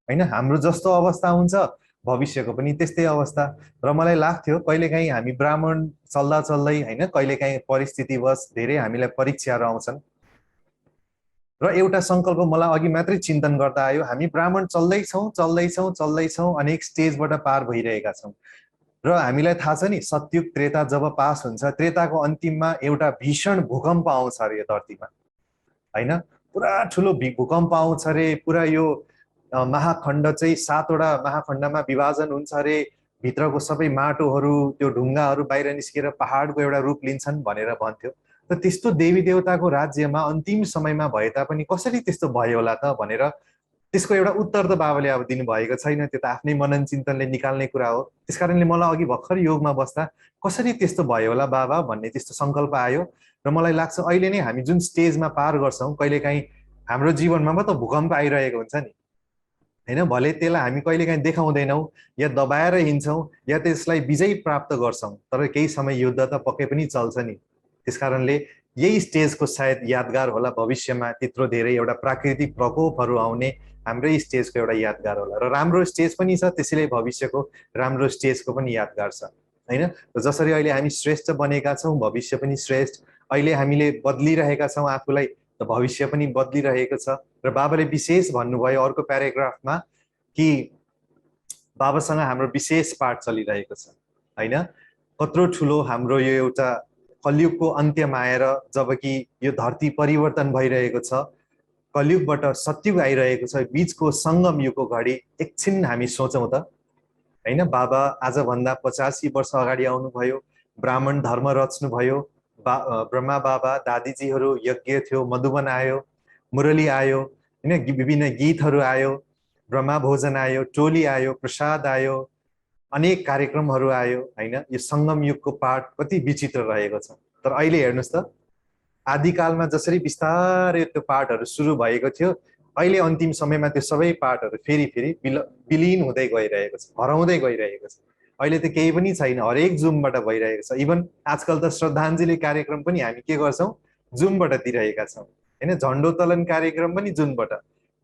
हैन। हाम्रो जस्तो अवस्था हुन्छ भविष्यको पनि त्यस्तै अवस्था। र मलाई लाग्थ्यो कहिलेकाहीँ हामी ब्राह्मण चल्दा चल्दै हैन, कहिलेकाहीँ परिस्थितिवश धेरै हामीलाई परीक्षाहरू आउँछन् र एउटा संकल्प मलाई अघि मात्रै चिन्तन गर्दा आयो, हामी ब्राह्मण चल्दैछौँ अनेक स्टेजबाट पार भइरहेका छौँ। र हामीलाई थाहा छ नि सतयुग त्रेता जब पास हुन्छ, त्रेताको अन्तिममा एउटा भीषण भूकम्प आउँछ अरे यो धरतीमा हैन। पुरा ठुलो भूकम्प आउँछ अरे, पुरा यो महाखण्ड चाहिँ 7 वटा महाखण्डमा विभाजन हुन्छ अरे, भित्रको सबै माटोहरू त्यो ढुङ्गाहरू बाहिर निस्केर पहाडको एउटा रूप लिन्छन् भनेर भन्थ्यो। त त्यस्तो देवी देवताको राज्यमा अन्तिम समयमा भए तापनि कसरी त्यस्तो भयो होला त भनेर त्यसको एउटा उत्तर त बाबाले अब दिनुभएको छैन, त्यो त आफ्नै मनन चिन्तनले निकाल्ने कुरा हो। त्यसकारणले मलाई अघि भर्खर योगमा बस्दा कसरी त्यस्तो भयो होला बाबा भन्ने त्यस्तो संकल्प आयो। र मलाई लाग्छ अहिले नै हामी जुन स्टेजमा पार गर्छौँ, कहिलेकाहीँ हाम्रो जीवनमा त भूकम्प आइरहेको हुन्छ नि हैन। भले त्यसलाई हामी कहिलेकाहीँ देखाउँदैनौँ या दबाएर हिँड्छौँ या त्यसलाई विजय प्राप्त गर्छौँ, तर केही समय युद्ध त पक्कै पनि चल्छ नि। त्यसकारणले यही स्टेजको सायद यादगार होला भविष्यमा, त्यत्रो धेरै एउटा प्राकृतिक प्रकोपहरू आउने हाम्रै स्टेजको एउटा यादगार होला। र राम्रो स्टेज पनि छ, त्यसैले भविष्यको राम्रो स्टेजको पनि यादगार छ हैन। जसरी अहिले हामी श्रेष्ठ बनेका छौँ, भविष्य पनि श्रेष्ठ। अहिले हामीले बदलिरहेका छौँ आफूलाई, त भविष्य पनि बदलिरहेको छ। र बाबाले विशेष भन्नुभयो अर्को प्याराग्राफमा कि बाबासँग हाम्रो विशेष पाठ चलिरहेको छ हैन। कत्रो ठुलो हाम्रो यो एउटा कलियुगको अन्त्यमा आएर जबकि यो धरती परिवर्तन भइरहेको छ, कलियुगबाट सत्युग आइरहेको छ, बीचको सङ्गम युगको घडी एकछिन हामी सोचौँ त हैन। बाबा आजभन्दा 85 वर्ष अगाडि आउनुभयो, ब्राह्मण धर्म रच्नुभयो, ब्रह्मा बाबा दादीजीहरू यज्ञ थियो, मधुबन आयो, मुरली आयो हैन, विभिन्न गीतहरू आयो, ब्रह्मा भोजन आयो, टोली आयो, प्रसाद आयो, अनेक कार्यक्रमहरू आयो हैन। यो सङ्गम युगको पाठ कति विचित्र रहेको छ। तर अहिले हेर्नुहोस् त, आदिकालमा जसरी बिस्तारै त्यो पाठहरू सुरु भएको थियो, अहिले अन्तिम समयमा त्यो सबै पाठहरू फेरि फेरि विलीन हुँदै गइरहेको छ, हराउँदै गइरहेको छ। अहिले त केही पनि छैन, हरेक जुमबाट भइरहेको छ। इभन आजकल त श्रद्धाञ्जली कार्यक्रम पनि हामी के गर्छौँ, जुमबाट दिइरहेका छौँ हैन। झण्डोत्तोलन कार्यक्रम पनि जुमबाट,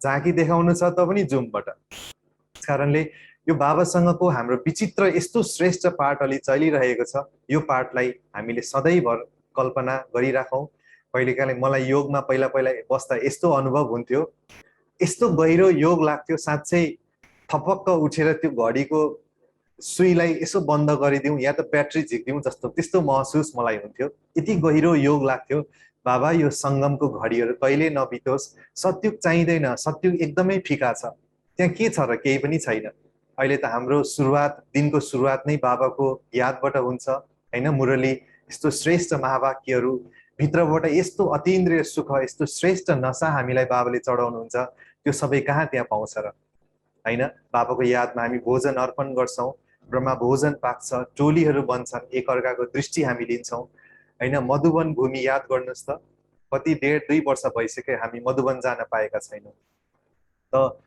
झाँकी देखाउनु छ त पनि जुमबाट। त्यस कारणले यो बाबासँगको हाम्रो विचित्र यस्तो श्रेष्ठ पाठ अलि चलिरहेको छ, यो पाठलाई हामीले सधैँभर कल्पना गरिराखौँ। कहिलेकाहीँ मलाई योगमा पहिला पहिला बस्दा यस्तो अनुभव हुन्थ्यो, यस्तो गहिरो योग लाग्थ्यो, साँच्चै थपक्क उठेर त्यो घडीको सुईलाई यसो बन्द गरिदिउँ या त ब्याट्री झिकिदिउँ जस्तो त्यस्तो महसुस मलाई हुन्थ्यो। यति गहिरो योग लाग्थ्यो। बाबा यो सङ्गमको घडीहरू कहिले नबितोस्, सत्युग चाहिँदैन, सत्युग एकदमै फिका छ, त्यहाँ के छ र, केही पनि छैन। अहिले त हाम्रो सुरुवात, दिनको सुरुवात नै बाबाको यादबाट हुन्छ हैन। मुरली यस्तो श्रेष्ठ महावाक्यहरू भित्रबाट यस्तो अतीन्द्रिय सुख, यस्तो श्रेष्ठ नशा हामीलाई बाबाले चढाउनुहुन्छ, त्यो सबै कहाँ त्यहाँ पाउँछ र हैन। बाबाको यादमा हामी भोजन अर्पण गर्छौँ, ब्रह्मा भोजन पाक्छ, टोलीहरू बन्छन्, एकअर्काको दृष्टि हामी लिन्छौँ हैन। मधुबन भूमि याद गर्नुहोस् त, कति 1.5-2 वर्ष भइसक्यो हामी मधुबन जान पाएका छैनौँ। त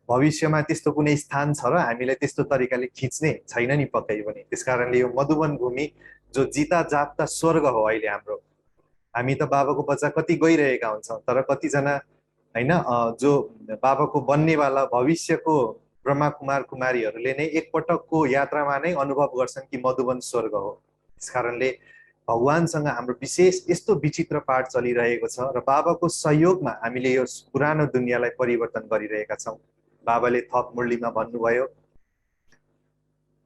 भविष्यमा त्यस्तो कुनै स्थान छ र हामीलाई त्यस्तो तरिकाले खिच्ने छैन नि पक्कै पनि। त्यस कारणले यो मधुबन भूमि जो जिता जाप्ता स्वर्ग हो अहिले हाम्रो। हामी त बाबाको बच्चा कति गइरहेका हुन्छौँ, तर कतिजना हैन जो बाबाको बन्नेवाला भविष्यको ब्रह्मा कुमार कुमारीहरूले नै एकपटकको यात्रामा नै अनुभव गर्छन् कि मधुबन स्वर्ग हो। त्यस कारणले भगवानसँग हाम्रो विशेष यस्तो विचित्र पाठ चलिरहेको छ र बाबाको सहयोगमा हामीले यो पुरानो दुनियाँलाई परिवर्तन गरिरहेका छौँ। बाबाले थप मुरलीमा भन्नुभयो,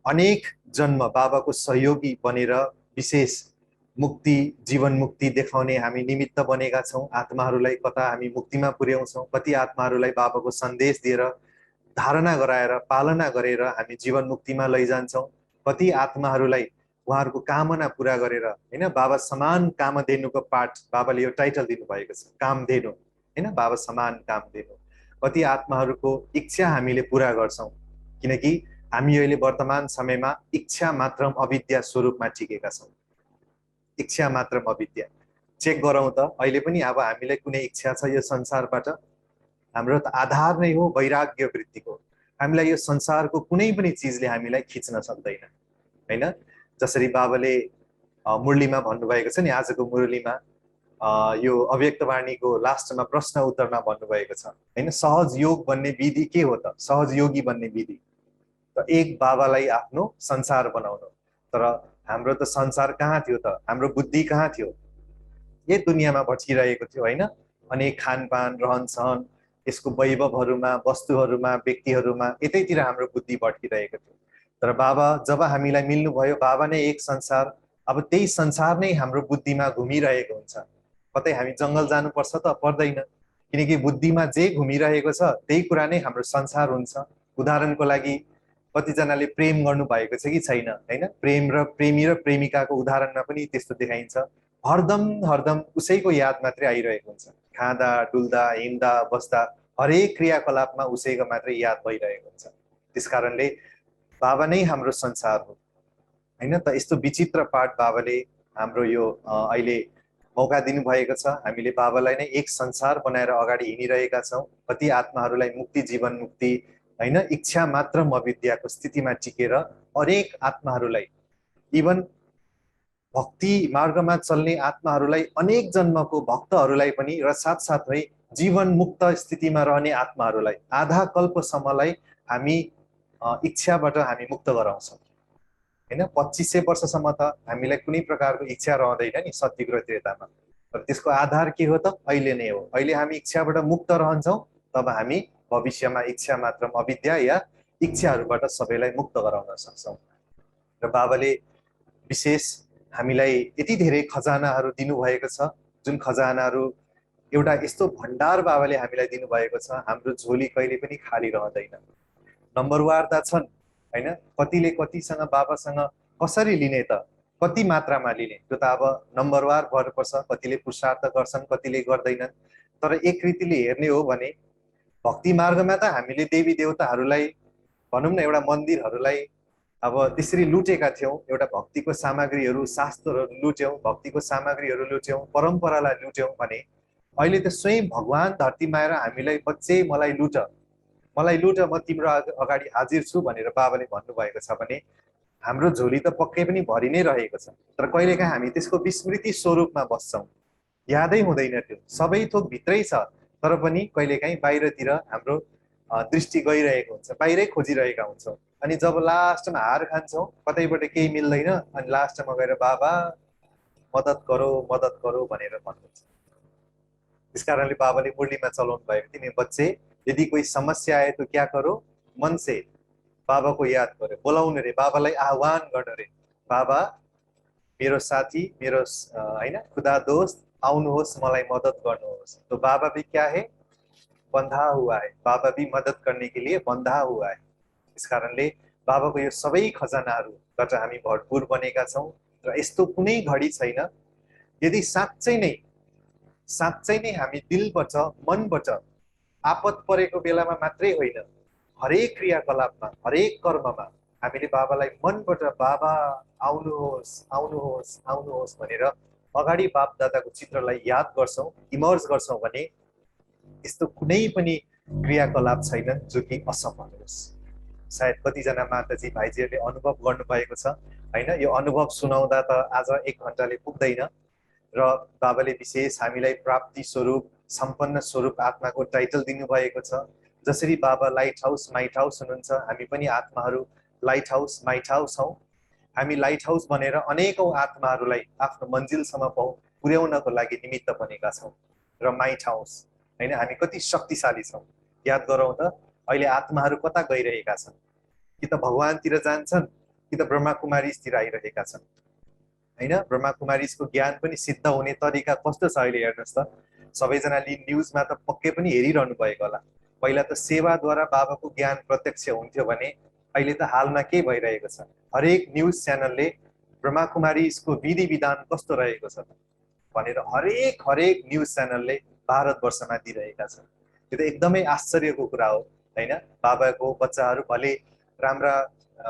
अनेक जन्म बाबाको सहयोगी बनेर विशेष मुक्ति, जीवन मुक्ति देखाउने हामी निमित्त बनेका छौँ। आत्माहरूलाई कता हामी मुक्तिमा पुर्याउँछौँ, कति आत्माहरूलाई बाबाको सन्देश दिएर, धारणा गराएर, पालना गरेर हामी जीवन मुक्तिमा लैजान्छौँ। कति आत्माहरूलाई उहाँहरूको कामना पुरा गरेर हैन, बाबा समान कामधेनुको पाठ बाबाले यो टाइटल दिनुभएको छ, कामधेनु हैन, बाबा समान कामधेनु। कति आत्माहरूको इच्छा हामीले पुरा गर्छौँ, किनकि हामी अहिले वर्तमान समयमा इच्छा मात्रम अविद्या स्वरूपमा टिकेका छौँ। इच्छा मात्रम अविद्या चेक गरौँ त, अहिले पनि अब हामीलाई कुनै इच्छा छ यो संसारबाट? हाम्रो त आधार नै हो वैराग्य वृत्तिको। हामीलाई यो संसारको कुनै पनि चिजले हामीलाई खिच्न सक्दैन हैन। जसरी बाबाले मुरलीमा भन्नुभएको छ नि, आजको मुरलीमा यो अव्यक्तवाणीको लास्टमा प्रश्न उत्तरमा भन्नुभएको छ हैन, सहज योग बन्ने विधि के हो त? सहज योगी बन्ने विधि त एक बाबालाई आफ्नो संसार बनाउनु। तर हाम्रो त संसार कहाँ थियो त? हाम्रो बुद्धि कहाँ थियो? यही दुनियाँमा भट्किरहेको थियो हैन। अनेक खानपान, रहनसहन, यसको वैभवहरूमा, वस्तुहरूमा, व्यक्तिहरूमा, यतैतिर हाम्रो बुद्धि भट्किरहेको थियो। तर बाबा जब हामीलाई मिल्नुभयो, बाबा नै एक संसार, अब त्यही संसार नै हाम्रो बुद्धिमा घुमिरहेको हुन्छ। कतै हामी जङ्गल जानुपर्छ त? पर्दैन, किनकि बुद्धिमा जे घुमिरहेको छ त्यही कुरा नै हाम्रो संसार हुन्छ। उदाहरणको लागि कतिजनाले प्रेम गर्नु भएको छ कि छैन हैन? प्रेम र प्रेमी र प्रेमिकाको उदाहरणमा पनि त्यस्तो देखाइन्छ। हरदम हरदम उसैको याद मात्रै आइरहेको हुन्छ। खाँदा, डुल्दा, हिँड्दा, बस्दा, हरेक क्रियाकलापमा उसैको मात्रै याद भइरहेको हुन्छ। त्यसकारणले बाबा नै हाम्रो संसार हो हैन। त यस्तो विचित्र पाठ बाबाले हाम्रो यो अहिले मौका दिनुभएको छ। हामीले बाबालाई नै एक संसार बनाएर अगाडि हिँडिरहेका छौँ। कति आत्माहरूलाई मुक्ति, जीवन मुक्ति हैन, इच्छा मात्र अविद्याको स्थितिमा टिकेर अनेक आत्माहरूलाई, इभन भक्ति मार्गमा चल्ने आत्माहरूलाई अनेक जन्मको भक्तहरूलाई पनि र साथसाथै जीवन मुक्त स्थितिमा रहने आत्माहरूलाई आधा कल्पसम्मलाई हामी इच्छाबाट हामी मुक्त गराउँछौँ हैन। 2500 वर्षसम्म त हामीलाई कुनै प्रकारको इच्छा रहँदैन नि सत्युग र त्रेतामा। तर त्यसको आधार के हो त? अहिले नै हो। अहिले हामी इच्छाबाट मुक्त रहन्छौँ, तब हामी भविष्यमा इच्छा मात्र अविद्या या इच्छाहरूबाट सबैलाई मुक्त गराउन सक्छौँ। र बाबाले विशेष हामीलाई यति धेरै खजानाहरू दिनुभएको छ, जुन खजानाहरू एउटा यस्तो भण्डार बाबाले हामीलाई दिनुभएको छ, हाम्रो झोली कहिले पनि खाली रहँदैन। नम्बरवारता छन् हैन, कतिले कतिसँग बाबासँग कसरी लिने त, कति मात्रामा लिने त्यो त अब नम्बरवार भर्नुपर्छ। कतिले पुरुषार्थ गर्छन्, कतिले गर्दैनन्। तर एक रीतिले हेर्ने हो भने भक्ति मार्गमा त हामीले देवी देवताहरूलाई भनौँ न एउटा मन्दिरहरूलाई अब त्यसरी लुटेका थियौँ। एउटा भक्तिको सामग्रीहरू, शास्त्रहरू लुट्यौँ, भक्तिको सामग्रीहरू लुट्यौँ, परम्परालाई लुट्यौँ भने अहिले त स्वयं भगवान धरतीमा आएर हामीलाई बच्चे मलाई लुट, म तिम्रो अगाडि हाजिर छु भनेर बाबाले भन्नुभएको छ भने हाम्रो झोली त पक्कै पनि भरि नै रहेको छ। तर कहिलेकाहीँ हामी त्यसको विस्मृति स्वरूपमा बस्छौँ, यादै हुँदैन। त्यो सबै थोक भित्रै छ, तर पनि कहिलेकाहीँ बाहिरतिर हाम्रो दृष्टि गइरहेको हुन्छ, बाहिरै खोजिरहेका हुन्छौँ। अनि जब लास्टमा हार खान्छौँ, कतैबाट केही मिल्दैन, अनि लास्टमा गएर बाबा मद्दत करो भनेर भन्नुहुन्छ। इस कारणले बाबाले मुरलीमा चलाउनु भएको थियो नि, बच्चे यदि कोही समस्या आए तो क्या करो, मन से बाबा को याद करो, बोलाउनु रे, बाबालाई आह्वान गर्नु रे, बाबा मेरो साथी, मेरो हैन खुदा दोस्त आउनुहोस्, मलाई मदद गर्नुहोस्। तो बाबा भी क्या है, बंधा हुआ है, बाबा भी मदद करने के लिए बंधा हुआ है। इस कारणले बाबाको यो सबै खजानाहरूबाट हामी भरपूर बनेका छौँ। र यस्तो कुनै घडी छैन, यदि साँच्चै नै हामी दिलबाट मनबाट आपत परेको बेलामा मात्रै होइन, हरेक क्रियाकलापमा, हरेक कर्ममा हामीले बाबालाई मनबाट बाबा आउनुहोस् आउनुहोस् आउनुहोस् भनेर अगाडि बाप दादाको चित्रलाई याद गर्छौँ, इमर्ज गर्छौँ भने यस्तो कुनै पनि क्रियाकलाप छैनन् जो कि असफल होस्। सायद कतिजना माताजी भाइजीहरूले अनुभव गर्नुभएको छ हैन। यो अनुभव सुनाउँदा त आज 1 घण्टाले पुग्दैन। र बाबाले विशेष हामीलाई प्राप्ति स्वरूप, सम्पन्न स्वरूप आत्माको टाइटल दिनुभएको छ। जसरी बाबा लाइट हाउस माइट हाउस हुनुहुन्छ, हामी पनि आत्माहरू लाइट हाउस माइट हाउस हौँ। हामी लाइट हाउस बनेर अनेकौं आत्माहरूलाई आफ्नो मन्जिलसम्म पुर्याउनको लागि निमित्त बनेका छौँ। र माइट हाउस हैन, हामी कति शक्तिशाली छौँ याद गरौँ त। अहिले आत्माहरू कता गइरहेका छन्? कि त भगवानतिर जान्छन्, कि त ब्रह्मा कुमारीतिर आइरहेका छन् हैन। ब्रह्मा कुमारीको ज्ञान पनि सिद्ध हुने तरिका कस्तो छ अहिले हेर्नुहोस् त। सबैजनाले न्युजमा त पक्कै पनि हेरिरहनु भएको होला। पहिला त सेवाद्वारा बाबाको ज्ञान प्रत्यक्ष हुन्थ्यो भने अहिले त हालमा के भइरहेको छ, हरेक न्युज च्यानलले ब्रह्मा कुमारीको विधि विधान कस्तो रहेको छ भनेर हरेक न्युज च्यानलले भारतवर्षमा दिइरहेका छन्। यो त एकदमै आश्चर्यको कुरा हो हैन। बाबाको बच्चाहरू भले राम्रा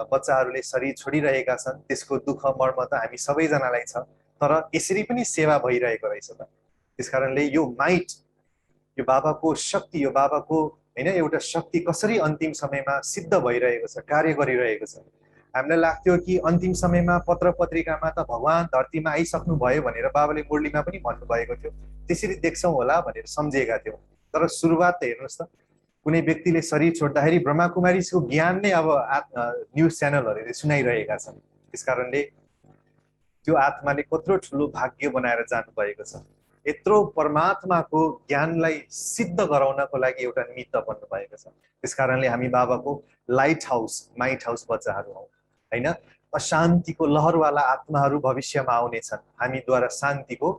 बच्चाहरूले शरीर छोडिरहेका छन्, त्यसको दुःख मर्म त हामी सबैजनालाई छ, तर यसरी पनि सेवा भइरहेको रहेछ त। त्यसकारणले यो माइट, यो बाबाको शक्ति, यो बाबाको हैन एउटा शक्ति कसरी अन्तिम समयमा सिद्ध भइरहेको छ, कार्य गरिरहेको छ। हामीलाई लाग्थ्यो कि अन्तिम समयमा पत्र पत्रिकामा त भगवान धरतीमा आइसक्नु भयो भनेर बाबाले मुरलीमा पनि भन्नुभएको थियो, त्यसरी देख्छौँ होला भनेर सम्झेका थियौँ। तर सुरुवात त हेर्नुहोस् त, कुनै व्यक्तिले शरीर छोड्दाखेरि ब्रह्मा कुमारीको ज्ञान नै अब न्युज च्यानलहरूले सुनाइरहेका छन्। त्यसकारणले त्यो आत्माले कत्रो ठुलो भाग्य बनाएर जानुभएको छ। यत्रो परमात्माको ज्ञानलाई सिद्ध गराउनको लागि एउटा निमित्त बन्नुभएको छ। त्यसकारणले हामी बाबाको लाइट हाउस माइट हाउस बच्चाहरू हौँ हैन। अशान्तिको लहरवाला आत्माहरू भविष्यमा आउनेछन् हामीद्वारा शान्तिको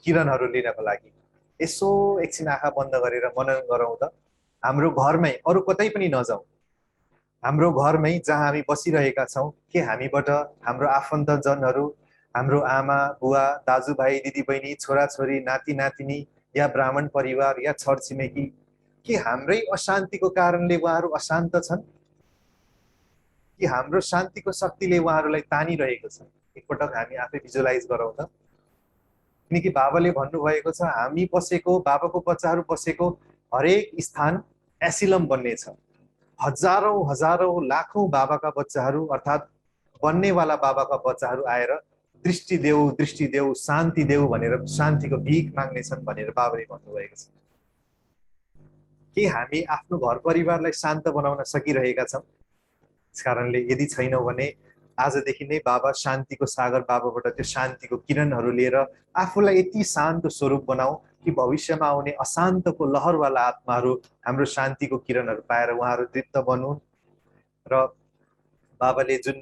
किरणहरू लिनको लागि। यसो एकछिन आँखा बन्द गरेर मनन गरौँ त। हाम्रो घरमै, अरू कतै पनि नजाउँ, हाम्रो घरमै जहाँ हामी बसिरहेका छौँ, के हामीबाट हाम्रो आफन्तजनहरू, हाम्रो आमा बुवा दाजुभाइ दिदीबहिनी छोराछोरी नाति नातिनी या ब्राह्मण परिवार या छरछिमेकी, के हाम्रै अशान्तिको कारणले उहाँहरू अशान्त छन् कि हाम्रो शान्तिको शक्तिले उहाँहरूलाई तानिरहेको छ? एकपटक हामी आफै भिजुअलाइज गरौँ त। किनकि बाबाले भन्नुभएको छ हामी बसेको, बाबाको बच्चाहरू बसेको हरेक स्थान एसिलम बन्ने छ। हजारौं लाखौं बाबाका बच्चाहरू अर्थात् बन्नेवाला बाबाका बच्चाहरू आएर दृष्टि देऊ शान्ति देऊ भनेर शान्तिको भिख माग्नेछन् भनेर बाबाले भन्नुभएको छ। के हामी आफ्नो घर परिवारलाई शान्त बनाउन सकिरहेका छौँ? त्यस कारणले यदि छैनौँ भने आजदेखि नै बाबा शान्तिको सागर बाबाबाट त्यो शान्तिको किरणहरू लिएर आफूलाई यति शान्त स्वरूप बनाऊ कि भविष्यमा आउने अशान्तको लहरवाला आत्माहरू हाम्रो शान्तिको किरणहरू पाएर उहाँहरू तृप्त बनुन्। र बाबाले जुन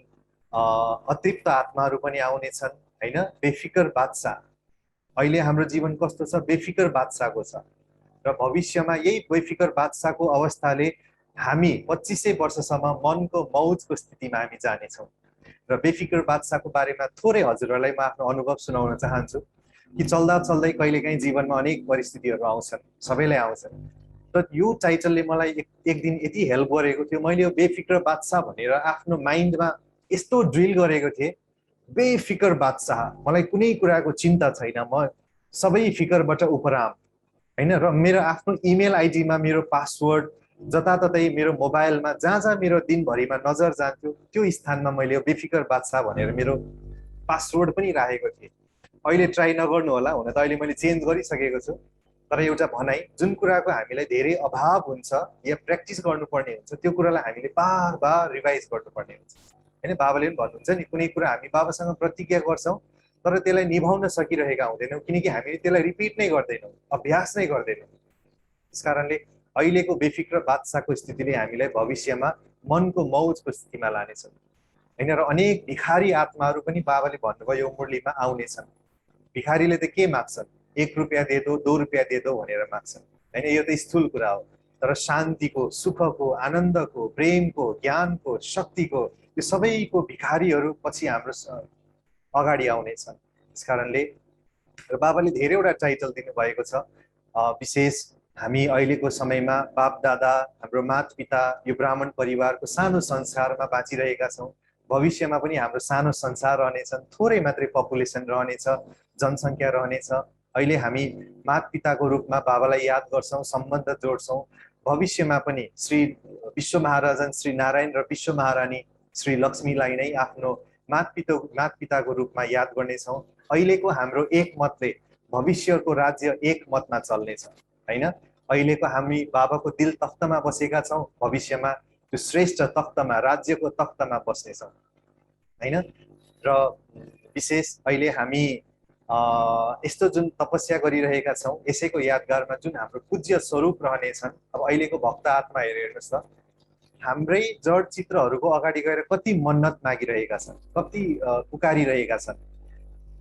अतृप्त आत्माहरू पनि आउनेछन् हैन, बेफिकर बादशाह, अहिले हाम्रो जीवन कस्तो छ? बेफिकर बादशाहको छ। र भविष्यमा यही बेफिकर बादशाहको अवस्थाले हामी 2500 वर्षसम्म मनको मौजको स्थितिमा हामी जानेछौँ। र बेफिकर बादशाहको बारेमा थोरै हजुरहरूलाई म आफ्नो अनुभव सुनाउन चाहन्छु कि चल्दा चल्दै कहिलेकाहीँ जीवनमा अनेक परिस्थितिहरू आउँछन्, सबैलाई आउँछन्। र यो टाइटलले मलाई एक दिन यति हेल्प गरेको थियो। मैले यो बेफिकर बादशाह भनेर आफ्नो माइन्डमा यस्तो ड्रिल गरेको थिएँ, बेफिकर बादशाह, मलाई कुनै कुराको चिन्ता छैन, म सबै फिकरबाट उपराम हैन। र मेरो आफ्नो इमेल आइडीमा मेरो पासवर्ड जताततै मेरो मोबाइलमा जहाँ जहाँ मेरो दिनभरिमा नजर जान्थ्यो त्यो स्थानमा मैले यो बेफिकर बादशाह भनेर मेरो पासवर्ड पनि राखेको थिएँ। अहिले ट्राई नगर्नु होला, हुन त अहिले मैले चेन्ज गरिसकेको छु। तर एउटा भनाइ, जुन कुराको हामीलाई धेरै अभाव हुन्छ या प्र्याक्टिस गर्नुपर्ने हुन्छ त्यो कुरालाई हामीले बार बार रिभाइज गर्नुपर्ने हुन्छ हैन। बाबाले पनि भन्नुहुन्छ नि, कुनै कुरा हामी बाबासँग प्रतिज्ञा गर्छौँ तर त्यसलाई निभाउन सकिरहेका हुँदैनौँ किनकि हामीले त्यसलाई रिपिट नै गर्दैनौँ, अभ्यास नै गर्दैनौँ। त्यस कारणले अहिलेको बेफिक्र बादशाहको स्थितिले हामीलाई भविष्यमा मनको मौजको स्थितिमा लानेछ हैन। र अनेक भिखारी आत्माहरू पनि बाबाले भन्नुभयो यो मुरलीमा आउनेछन्। भिखारीले त के माग्छन्? 1 रुपियाँ दे दो, 2 रुपियाँ दे दो भनेर माग्छन् हैन। यो त स्थूल कुरा हो। तर शान्तिको, सुखको, आनन्दको, प्रेमको, ज्ञानको, शक्तिको यो सबैको भिखारीहरू पछि हाम्रो अगाडि आउनेछन्। त्यस कारणले बाबाले धेरैवटा टाइटल दिनुभएको छ। विशेष हामी अहिलेको समयमा बाप दादा, हाम्रो मातपिता, यो ब्राह्मण परिवारको सानो संसारमा बाँचिरहेका छौँ। भविष्यमा पनि हाम्रो सानो संसार रहनेछन्, थोरै मात्रै पपुलेसन रहनेछ, जनसङ्ख्या रहनेछ। अहिले हामी मातपिताको रूपमा बाबालाई याद गर्छौँ, सम्बन्ध जोड्छौँ। भविष्यमा पनि श्री विश्व महाराजन श्री नारायण र विश्व महारानी श्री लक्ष्मीलाई नै आफ्नो मातपिताको रूपमा याद गर्नेछौँ। अहिलेको हाम्रो एक मतले भविष्यको राज्य एक मतमा चल्नेछ हैन। अहिलेको हामी बाबाको दिल तख्तमा बसेका छौँ, भविष्यमा त्यो श्रेष्ठ तख्तमा, राज्यको तख्तमा बस्नेछौँ हैन। र विशेष अहिले हामी यस्तो जुन तपस्या गरिरहेका छौँ यसैको यादगारमा जुन हाम्रो पूज्य स्वरूप रहनेछन्। अब अहिलेको भक्त आत्मा हेर्नुहोस् त, हाम्रै जड चित्रहरूको अगाडि गएर कति मन्नत मागिरहेका छन्, कति पुकारिरहेका छन्,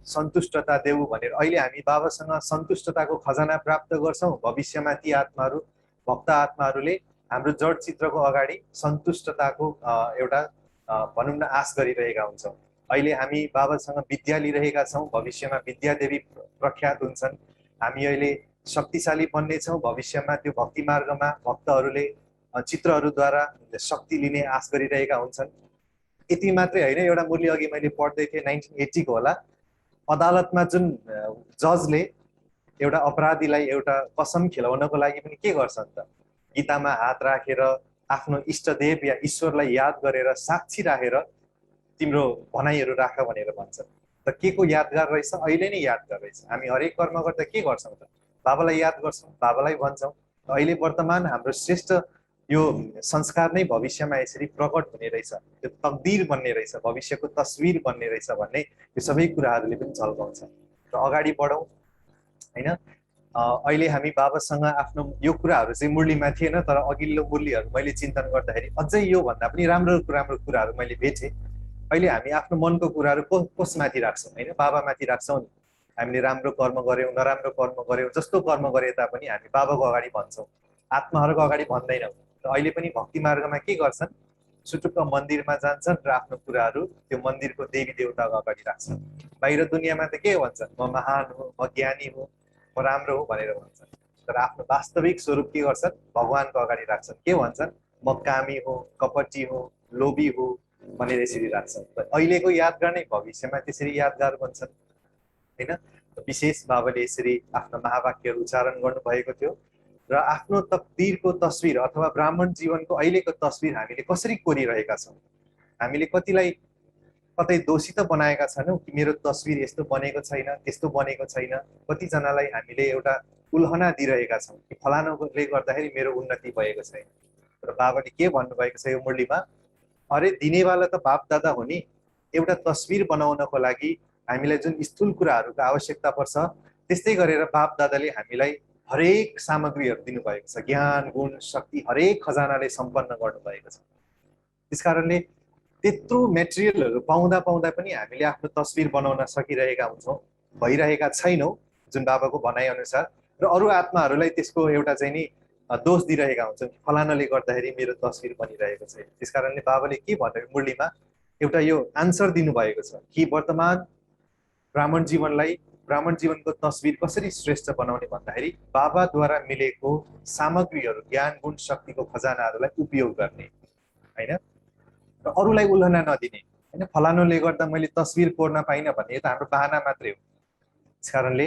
सन्तुष्टता देऊ भनेर। अहिले हामी बाबासँग सन्तुष्टताको खजाना प्राप्त गर्छौँ। भविष्यमा ती आत्माहरू, भक्त आत्माहरूले हाम्रो जड चित्रको अगाडि सन्तुष्टताको एउटा भनौँ न आश गरिरहेका हुन्छौँ। अहिले हामी बाबासँग विद्या लिइरहेका छौँ, भविष्यमा विद्यादेवी प्रख्यात हुन्छन्। हामी अहिले शक्तिशाली बन्नेछौँ, भविष्यमा त्यो भक्ति मार्गमा भक्तहरूले चित्रहरूद्वारा शक्ति लिने आश गरिरहेका हुन्छन्। यति मात्रै होइन, एउटा मुरली अघि मैले पढ्दै थिएँ 1980 को होला, अदालतमा जुन जजले एउटा अपराधीलाई एउटा कसम खिलाउनको लागि पनि के गर्छन् त, गीतामा हात राखेर आफ्नो इष्टदेव या ईश्वरलाई याद गरेर साक्षी राखेर तिम्रो भनाइहरू राख भनेर भन्छन्। त के को यादगार रहेछ? अहिले नै यादगार रहेछ। हामी हरेक कर्म गर्दा के गर्छौँ त? बाबालाई याद गर्छौँ, बाबालाई भन्छौँ। अहिले वर्तमान हाम्रो श्रेष्ठ यो संस्कार नै भविष्यमा यसरी प्रकट हुने रहेछ, त्यो तकदीर बन्ने रहेछ, भविष्यको तस्विर बन्ने रहेछ भन्ने यो सबै कुराहरूले पनि झल्काउँछ। र अगाडि बढौँ हैन। अहिले हामी बाबासँग आफ्नो यो कुराहरू चाहिँ मुरलीमा थिएन, तर अघिल्लो मुरलीहरू मैले चिन्तन गर्दाखेरि अझै यो भन्दा पनि राम्रो राम्रो कुराहरू मैले भेटेँ। अहिले हामी आफ्नो मनको कुराहरू कसमाथि राख्छौँ हैन? बाबामाथि राख्छौँ नि। हामीले राम्रो कर्म गऱ्यौँ, नराम्रो कर्म गऱ्यौँ, जस्तो कर्म गरे तापनि हामी बाबाको अगाडि भन्छौँ, आत्माहरूको अगाडि भन्दैनौँ। र अहिले पनि भक्ति मार्गमा के गर्छन्? सुटुक्क मन्दिरमा जान्छन् र आफ्नो कुराहरू त्यो मन्दिरको देवी देवताको अगाडि राख्छन्। बाहिर दुनियाँमा त के भन्छन्? म महान हो, म ज्ञानी हो, म राम्रो हो भनेर भन्छन्। तर आफ्नो वास्तविक स्वरूप के गर्छन्? भगवानको अगाडि राख्छन्। के भन्छन्? म कामी हो, कपटी हो, लोभी हो भनेर यसरी राख्छन्। अहिलेको यादगार नै भविष्यमा त्यसरी यादगार बन्छन् हैन। विशेष बाबाले यसरी आफ्नो महावाक्यहरू उच्चारण गर्नुभएको थियो। र आफ्नो तकदीरको तस्विर अथवा ब्राह्मण जीवनको अहिलेको तस्विर हामीले कसरी कोरिरहेका छौँ? हामीले कतै दोषी त बनाएका छैनौँ कि मेरो तस्बिर यस्तो बनेको छैन, त्यस्तो बनेको छैन। कतिजनालाई हामीले एउटा उल्हना दिइरहेका छौँ कि फलानुले गर्दाखेरि मेरो उन्नति भएको छैन। र बाबाले के भन्नुभएको छ यो मुरलीमा, अरे दिनेवाला त बाप दादा हो नि। एउटा तस्बिर बनाउनको लागि हामीलाई जुन स्थूल कुराहरूको आवश्यकता पर्छ, त्यस्तै गरेर बाप दादाले हामीलाई हरेक सामग्रीहरू दिनुभएको छ। ज्ञान, गुण, शक्ति हरेक खजानाले सम्पन्न गर्नुभएको छ। त्यसकारणले त्यत्रो मेटेरियलहरू पाउँदा पाउँदा पनि हामीले आफ्नो तस्बिर बनाउन सकिरहेका हुन्छौँ, भइरहेका छैनौँ जुन बाबाको भनाइअनुसार। र अरू आत्माहरूलाई त्यसको एउटा चाहिँ नि दोष दिइरहेका हुन्छौँ कि फलानाले गर्दाखेरि मेरो तस्बिर बनिरहेको छैन। त्यसकारणले बाबाले के भन्नु मुरलीमा एउटा यो आन्सर दिनुभएको छ कि वर्तमान ब्राह्मण जीवनको तस्बिर कसरी श्रेष्ठ बनाउने भन्दाखेरि बाबाद्वारा मिलेको सामग्रीहरू, ज्ञान, गुण, शक्तिको खजानाहरूलाई उपयोग गर्ने होइन, र अरूलाई उल्हना नदिने होइन। फलानुले गर्दा मैले तस्बिर कोर्न पाइनँ भन्ने त हाम्रो बहाना मात्रै हो। त्यस कारणले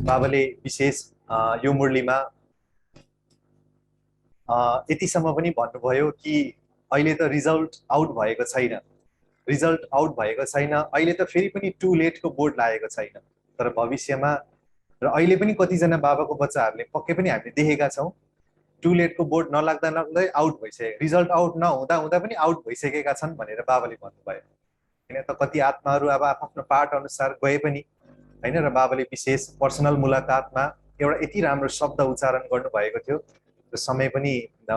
बाबाले विशेष यो मुरलीमा यतिसम्म पनि भन्नुभयो कि अहिले त रिजल्ट आउट भएको छैन, अहिले त फेरि पनि टु लेटको बोर्ड लागेको छैन। तर भविष्यमा र अहिले पनि कतिजना बाबाको बच्चाहरूले पक्कै पनि हामीले देखेका छौँ टु लेटको बोर्ड नलाग्दा आउट भइसक्यो, रिजल्ट आउट नहुँदा हुँदा पनि आउट भइसकेका छन् भनेर बाबाले भन्नुभयो होइन। त कति आत्माहरू अब आफ्नो पाठ अनुसार गए पनि होइन। र बाबाले विशेष पर्सनल मुलाकातमा एउटा यति राम्रो शब्द उच्चारण गर्नुभएको थियो। र समय पनि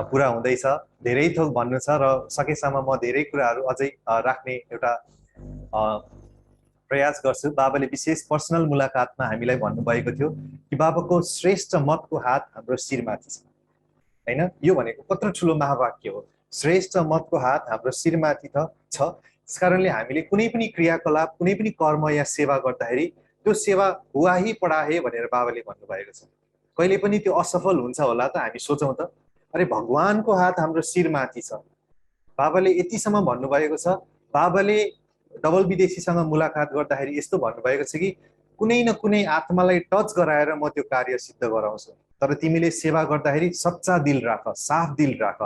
पुरा हुँदैछ, धेरै थोक भन्नु छ र सकेसम्म म धेरै कुराहरू अझै राख्ने एउटा प्रयास गर्छु। बाबाले विशेष पर्सनल मुलाकातमा हामीलाई भन्नुभएको थियो कि बाबाको श्रेष्ठ मतको हात हाम्रो शिरमाथि छ होइन। यो भनेको कत्रो ठुलो महावाक्य हो, श्रेष्ठ मतको हात हाम्रो शिरमाथि छ। त्यस कारणले हामीले कुनै पनि क्रियाकलाप, कुनै पनि कर्म या सेवा गर्दाखेरि त्यो सेवा हुआ ही पढा है भनेर बाबाले भन्नुभएको छ। कहिले पनि त्यो असफल हुन्छ होला त हामी सोचौँ त, अरे भगवानको हात हाम्रो शिरमाथि छ। बाबाले यतिसम्म भन्नुभएको छ। बाबाले डबल विदेशीसँग मुलाकात गर्दाखेरि यस्तो भन्नुभएको छ कि कुनै न कुनै आत्मालाई टच गराएर म त्यो कार्य सिद्ध गराउँछु, तर तिमीले सेवा गर्दाखेरि सच्चा दिल राख, साफ दिल राख।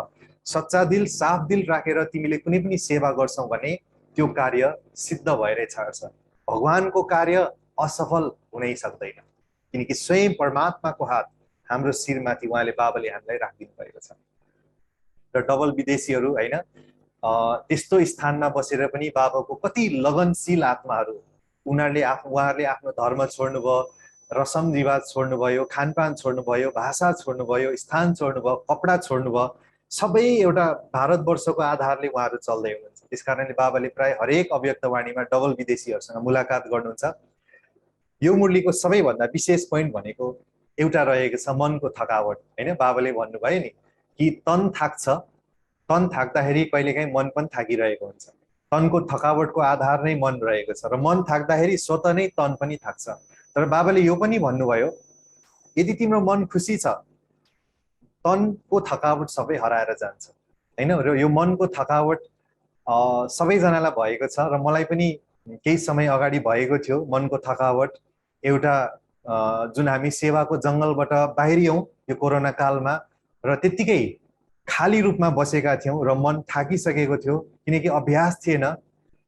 सच्चा दिल, साफ दिल राखेर तिमीले कुनै पनि सेवा गर्छौ भने त्यो कार्य सिद्ध भएरै छाड्छ। भगवानको कार्य असफल हुनै सक्दैन, किनकि स्वयं परमात्माको हात हाम्रो शिरमाथि उहाँले बाबाले हामीलाई राखिदिनु भएको छ। र डबल विदेशीहरू होइन, त्यस्तो स्थानमा बसेर पनि बाबाको कति लगनशील आत्माहरू, उहाँहरूले आफ्नो धर्म छोड्नुभयो, रसम रिवाज छोड्नुभयो, खानपान छोड्नुभयो, भाषा छोड्नुभयो, स्थान छोड्नुभयो, कपडा छोड्नुभयो, सबै एउटा भारतवर्षको आधारले उहाँहरू चल्दै हुनुहुन्छ। त्यस कारणले बाबाले प्राय हरेक अव्यक्तवाणीमा डबल विदेशीहरूसँग मुलाकात गर्नुहुन्छ। यो मुरलीको सबैभन्दा विशेष पोइन्ट भनेको एउटा रहेको छ, मनको थकावट होइन। बाबाले भन्नुभयो नि कि तन थाक्छ, तन थाक्दाखेरि कहिलेकाहीँ मन पनि थाकिरहेको हुन्छ। तनको थकावटको आधार नै मन रहेको छ, र मन थाक्दाखेरि स्वतः नै तन पनि थाक्छ। तर बाबाले यो पनि भन्नुभयो, यदि तिम्रो मन खुसी छ तनको थकावट सबै हराएर जान्छ होइन। र यो मनको थकावट सबैजनालाई भएको छ, र मलाई पनि केही समय अगाडि भएको थियो मनको थकावट। एउटा जुन हामी सेवाको जङ्गलबाट बाहिरियौँ यो कोरोना कालमा, र त्यत्तिकै खाली रूपमा बसेका थियौँ र मन थाकिसकेको थियो, किनकि अभ्यास थिएन।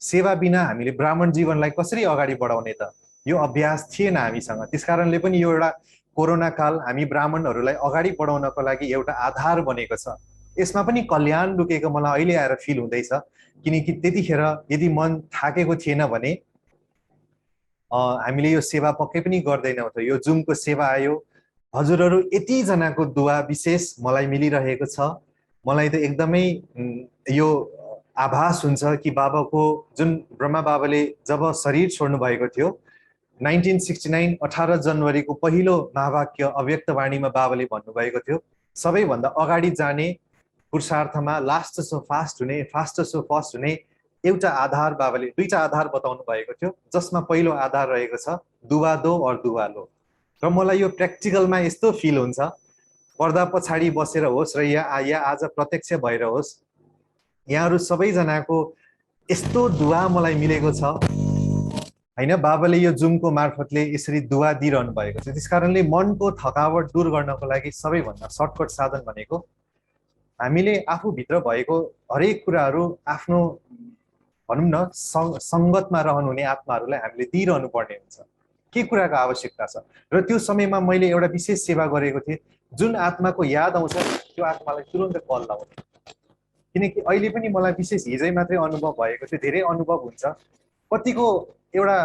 सेवा बिना हामीले ब्राह्मण जीवनलाई कसरी अगाडि बढाउने त, यो अभ्यास थिएन हामीसँग। त्यस कारणले पनि यो एउटा कोरोना काल हामी ब्राह्मणहरूलाई अगाडि बढाउनको लागि एउटा आधार बनेको छ। यसमा पनि कल्याण लुकेको मलाई अहिले आएर फिल हुँदैछ, किनकि त्यतिखेर यदि मन थाकेको थिएन भने हामीले यो सेवा पक्कै पनि गर्दैनौँ। त यो जुमको सेवा आयो, हजुरहरू यतिजनाको दुआ विशेष मलाई मिलिरहेको छ। मलाई त एकदमै यो आभास हुन्छ कि बाबाको जुन ब्रह्मा बाबाले जब शरीर छोड्नु भएको थियो 1969 18 जनवरीको पहिलो महावाक्य अव्यक्तवाणीमा बाबाले भन्नुभएको थियो, सबैभन्दा अगाडि जाने पुरुषार्थमा लास्ट सो फास्ट हुने, फास्ट सो फर्स्ट हुने एउटा आधार बाबाले दुईटा आधार बताउनु भएको थियो, जसमा पहिलो आधार रहेको छ दुवा दो और दुवा लो। र मलाई यो प्र्याक्टिकलमा यस्तो फिल हुन्छ, पर्दा पछाडि बसेर होस् र या आज प्रत्यक्ष भएर होस्, यहाँहरू सबैजनाको यस्तो दुवा मलाई मिलेको छ होइन। बाबाले यो जुमको मार्फतले यसरी दुवा दिइरहनु भएको छ। त्यस कारणले मनको थकावट दूर गर्नको लागि सबैभन्दा सर्टकट साधन भनेको हामीले आफूभित्र भएको हरेक कुराहरू आफ्नो भनौँ न सङ्गतमा रहनुहुने आत्माहरूलाई हामीले दिइरहनु पर्ने हुन्छ। के कुराको आवश्यकता छ। र त्यो समयमा मैले एउटा विशेष सेवा गरेको थिएँ। जुन आत्माको याद आउँछ त्यो आत्मालाई तुरन्त कल लाउने, किनकि अहिले पनि मलाई विशेष हिजै मात्रै अनुभव भएको थियो, धेरै अनुभव हुन्छ। कतिको एउटा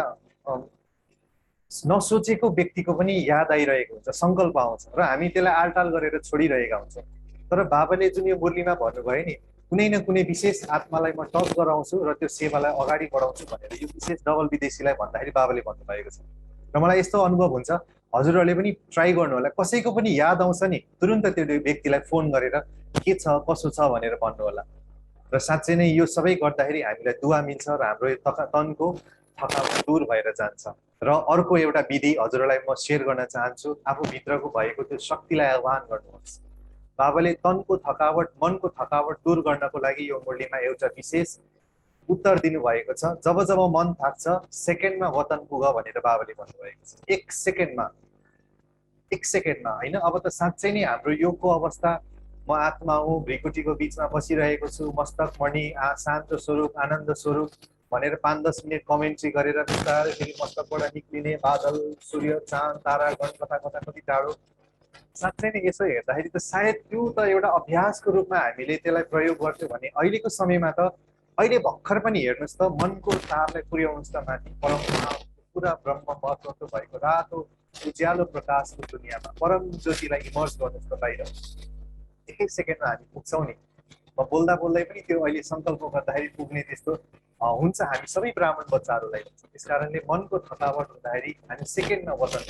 नसोचेको व्यक्तिको पनि याद आइरहेको हुन्छ, सङ्कल्प आउँछ र हामी त्यसलाई आलटाल गरेर छोडिरहेका हुन्छौँ। तर बाबाले जुन यो मुरलीमा भन्नुभयो नि, कुनै न कुनै विशेष आत्मालाई म टच गराउँछु र त्यो सेवालाई अगाडि बढाउँछु भनेर यो विशेष डबल विदेशीलाई भन्दाखेरि बाबाले भन्नुभएको छ। र मलाई यस्तो अनुभव हुन्छ, हजुरहरूले पनि ट्राई गर्नु होला। कसैको पनि याद आउँछ नि, तुरन्त त्यो व्यक्तिलाई फोन गरेर के छ कसो छ भनेर भन्नु होला। र साँच्चै नै यो सबै गर्दाखेरि हामीलाई दुवा मिल्छ र हाम्रो यो तनको थकावट दूर भएर जान्छ। र अर्को एउटा विधि हजुरहरूलाई म सेयर गर्न चाहन्छु, आफूभित्रको भएको त्यो शक्तिलाई आह्वान गर्नुहोस्। बाबाले तनको थकावट, मनको थकावट दूर गर्नको लागि यो मुरलीमा एउटा विशेष उत्तर दिनुभएको छ। जब जब मन थाक्छ सेकेन्डमा वतन पुग भनेर बाबाले भन्नुभएको छ। एक सेकेन्डमा होइन। अब त साँच्चै नै हाम्रो योगको अवस्था, म आत्मा हुँ, भ्रिकुटीको बिचमा बसिरहेको छु, मस्तक मणि शान्त स्वरूप आनन्द स्वरूप भनेर 5-10 मिनट कमेन्ट्री गरेर बिस्तारै फेरि मस्तकबाट निक्लिने बादल सूर्य चाँद तारा गण कति टाढो। साँच्चै नै यसो हेर्दाखेरि त सायद त्यो त एउटा अभ्यासको रूपमा हामीले त्यसलाई प्रयोग गर्थ्यौँ भने अहिलेको समयमा त अहिले भर्खर पनि हेर्नुहोस् त, मनको तारलाई पुर्याउनुहोस् त माथि परम पुरा ब्रह्म महत्त्व भएको रातो उज्यालो प्रकाशको दुनियाँमा परम ज्योतिलाई इमर्ज गर्नुहोस् त बाहिर। एकै सेकेन्डमा हामी पुग्छौँ नि। म बोल्दा बोल्दै पनि त्यो अहिले सङ्कल्प गर्दाखेरि पुग्ने त्यस्तो हुन्छ। हामी सबै ब्राह्मण बच्चाहरूलाई हुन्छ। त्यस कारणले मनको थकावट हुँदाखेरि हामी सेकेन्डमा वचन,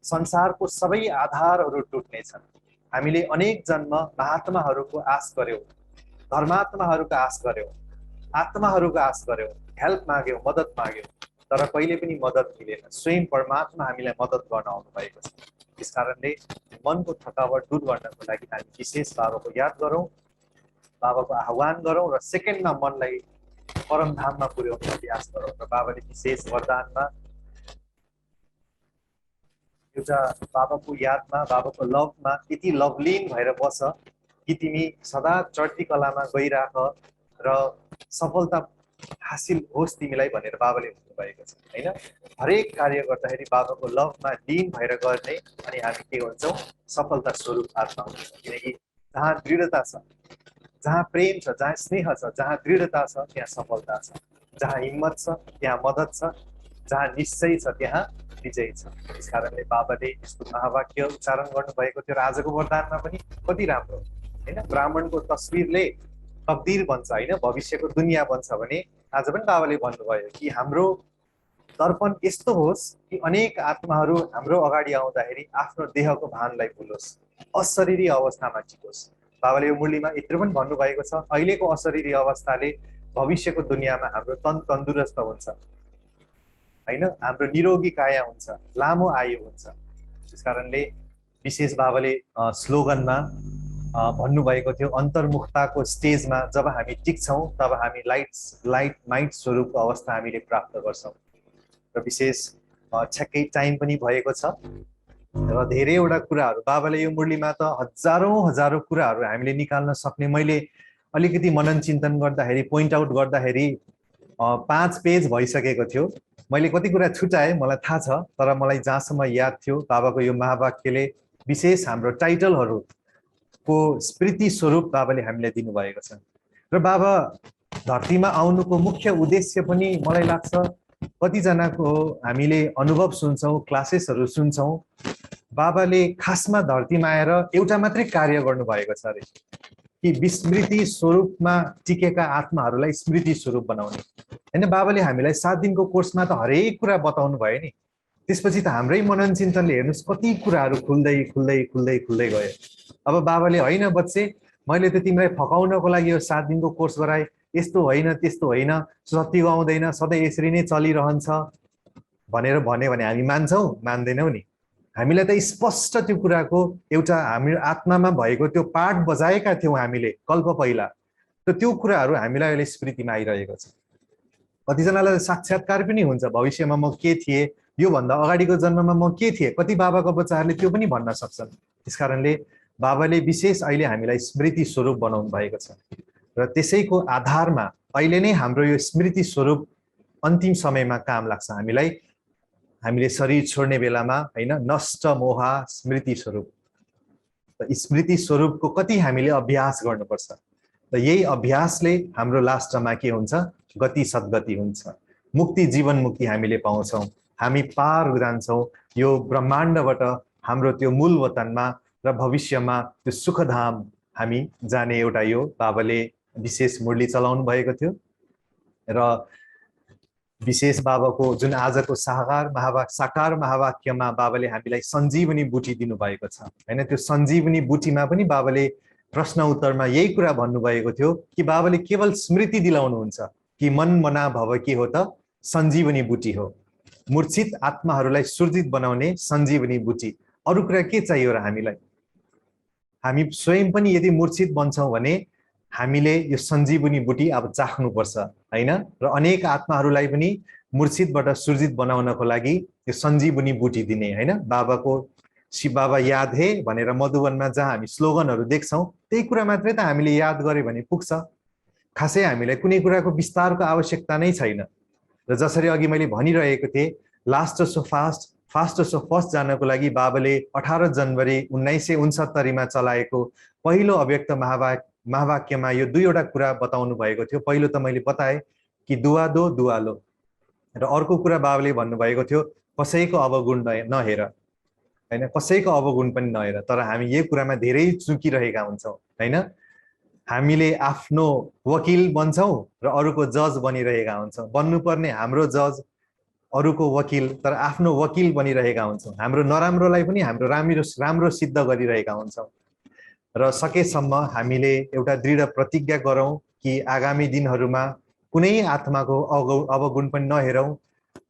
संसारको सबै आधारहरू टुट्नेछन्। हामीले अनेक जन्म महात्माहरूको आश गर्यौँ, धर्मात्माहरूको आश गर्यौँ, आत्माहरूको आश गर्यौँ, हेल्प माग्यौँ, मद्दत माग्यौँ, तर कहिले पनि मद्दत मिलेन। स्वयं परमात्मा हामीलाई मद्दत गर्न आउनु भएको छ। त्यस कारणले मनको थकावट दूर गर्नको लागि हामी विशेष बाबाको याद गरौँ, बाबाको आह्वान गरौँ र सेकेन्डमा मनलाई परमधाममा पुर्याउने अभ्यास गरौँ। र बाबाले विशेष वरदानमा एउटा बाबाको यादमा, बाबाको लभमा यति लभलीन भएर बस कि तिमी सदा चढ्ती कलामा गइराख र सफलता हासिल होस् तिमीलाई भनेर बाबाले भन्नुभएको छ होइन। हरेक कार्य गर्दाखेरि बाबाको लभमा लीन भएर गर्ने अनि हामी के भन्छौँ, सफलता स्वरूप आत्मा हुन्छ। किनकि जहाँ दृढता छ, जहाँ प्रेम छ, जहाँ स्नेह छ, जहाँ दृढता छ त्यहाँ सफलता छ, जहाँ हिम्मत छ त्यहाँ मद्दत छ, जहाँ निश्चय छ त्यहाँ विजय छ। त्यस कारणले बाबाले यस्तो महावाक्य उच्चारण गर्नुभएको थियो र आजको वरदानमा पनि कति राम्रो होइन। ब्राह्मणको तस्विरले तकदीर बन्छ होइन, भविष्यको दुनियाँ बन्छ भने आज पनि बाबाले भन्नुभयो कि हाम्रो दर्पण यस्तो होस् कि अनेक आत्माहरू हाम्रो अगाडि आउँदाखेरि आफ्नो देहको भानलाई भुलोस्, अशरीरी अवस्थामा टिकोस्। बाबाले यो मुरलीमा यत्रो पनि भन्नुभएको छ, अहिलेको अशरीरी अवस्थाले भविष्यको दुनियाँमा हाम्रो तन तन्दुरुस्त हुन्छ होइन, हाम्रो निरोगी काया हुन्छ, लामो आयु हुन्छ। त्यस कारणले विशेष बाबाले स्लोगनमा भन्नुभएको थियो, अन्तर्मुखताको स्टेजमा जब हामी टिक्छौँ तब हामी लाइट माइट स्वरूपको अवस्था हामीले प्राप्त गर्छौँ। र विशेष ठ्याक्कै टाइम पनि भएको छ र धेरैवटा कुराहरू बाबाले यो मुरलीमा त हजारौँ कुराहरू हामीले निकाल्न सक्ने। मैले अलिकति मनन चिन्तन गर्दाखेरि, पोइन्ट आउट गर्दाखेरि 5 पेज भइसकेको थियो। मैले कति कुरा छुटाएँ मलाई थाहा छ, तर मलाई जहाँसम्म याद थियो बाबाको यो महावाक्यले विशेष हाम्रो टाइटलहरूको स्मृति स्वरूप बाबाले हामीलाई दिनुभएको छ। र बाबा धरतीमा आउनुको मुख्य उद्देश्य पनि मलाई लाग्छ, कतिजनाको हामीले अनुभव सुन्छौँ, क्लासेसहरू सुन्छौँ, बाबाले खासमा धरतीमा आएर एउटा मात्रै कार्य गर्नुभएको छ अरे कि विस्मृति स्वरूपमा टिकेका आत्माहरूलाई स्मृति स्वरूप बनाउने होइन। बाबाले हामीलाई 7 दिनको कोर्समा त हरेक कुरा बताउनु भयो नि, त्यसपछि त हाम्रै मनन चिन्तनले हेर्नुहोस् कति कुराहरू खुल्दै खुल्दै खुल्दै खुल्दै गयो। अब बाबाले होइन बच्चे, मैले त तिमीलाई फकाउनको लागि यो 7 दिनको कोर्स गराएँ, यस्तो होइन त्यस्तो होइन, सत्य आउँदैन, सधैँ यसरी नै चलिरहन्छ भनेर भन्यो भने हामी मान्छौँ? मान्दैनौँ नि। हामीलाई त स्पष्ट त्यो कुराको एउटा हामी आत्मामा भएको त्यो पाठ बजाएका थियौँ हामीले कल्प पहिला, त त्यो कुराहरू हामीलाई अहिले स्मृतिमा आइरहेको छ। कतिजनालाई साक्षात्कार पनि हुन्छ, भविष्यमा म के थिएँ, योभन्दा अगाडिको जन्ममा म के थिएँ, कति बाबाको बच्चाहरूले त्यो पनि भन्न सक्छन्। त्यस कारणले बाबाले विशेष अहिले हामीलाई स्मृति स्वरूप बनाउनु भएको छ र त्यसैको आधारमा अहिले नै हाम्रो यो स्मृति स्वरूप अन्तिम समयमा काम लाग्छ हामीलाई। हामीले शरीर छोड्ने बेलामा हैन, नष्ट मोह स्मृति स्वरूप। स्मृति स्वरूपको कति हामीले अभ्यास गर्नुपर्छ। र यही अभ्यासले हाम्रो लास्टमा के हुन्छ, गति सद्गति हुन्छ, मुक्ति जीवन मुक्ति हामीले पाउँछौँ, हामी पार जान्छौँ यो ब्रह्माण्डबाट हाम्रो त्यो मूल वतनमा र भविष्यमा त्यो सुखधाम हामी जाने एउटा यो बाबाले विशेष मुरली चलाउनु भएको थियो। र विशेष बाबाको जुन आजको साकार महावाक्यमा बाबाले हामीलाई सञ्जीवनी बुटी दिनुभएको छ हैन, त्यो सञ्जीवनी बुटीमा पनि बाबाले प्रश्न उत्तरमा यही कुरा भन्नुभएको थियो कि बाबाले केवल स्मृति दिलाउनुहुन्छ कि मन मना भव के हो त, सञ्जीवनी बुटी हो, मूर्छित आत्माहरूलाई सुर्जित बनाउने सञ्जीवनी बुटी। अरु कुरा के चाहियो र हामीलाई? हामी स्वयं पनि यदि मूर्छित बन्छौँ भने हामीले यो सञ्जीवनी बुटी अब चाख्नुपर्छ हैन। र अनेक आत्माहरूलाई पनि मूर्छितबाट सुर्जित बनाउनको लागि यो सञ्जीवनी बुटी दिने हैन। बाबाको शिव बाबा याद हे भनेर मधुवनमा जहाँ हामी स्लोगनहरू देख्छौँ त्यही कुरा मात्रै त हामीले याद गरे भने पुग्छ। खासै हामीलाई कुनै कुराको विस्तारको आवश्यकता नै छैन। र जसरी अघि मैले भनिरहेको थिएँ, last so fast fast so first जानको लागि बाबाले 18 जनवरी 1969 मा चलाएको पहिलो अव्यक्त महावाक्यमा यो दुईवटा कुरा बताउनु भएको थियो। पहिलो त मैले बताएँ कि दुआ दो दुआ लो, र अर्को कुरा बाबाले भन्नुभएको थियो कसैको अवगुण नहेर हैन, कसैको अवगुण पनि नहेर। तर हामी यो कुरामा धेरै चुकिरहेका हुन्छौँ हैन। हामीले आफ्नो वकिल बन्छौँ र अरूको जज बनिरहेका हुन्छौँ। बन्नुपर्ने हाम्रो जज अरूको वकिल, तर आफ्नो वकिल बनिरहेका हुन्छौँ। हाम्रो नराम्रोलाई पनि हाम्रो राम्रो सिद्ध गरिरहेका हुन्छौँ। र सकेसम्म हामीले एउटा दृढ प्रतिज्ञा गरौँ कि आगामी दिनहरूमा कुनै आत्माको अवगुण पनि नहेरौँ।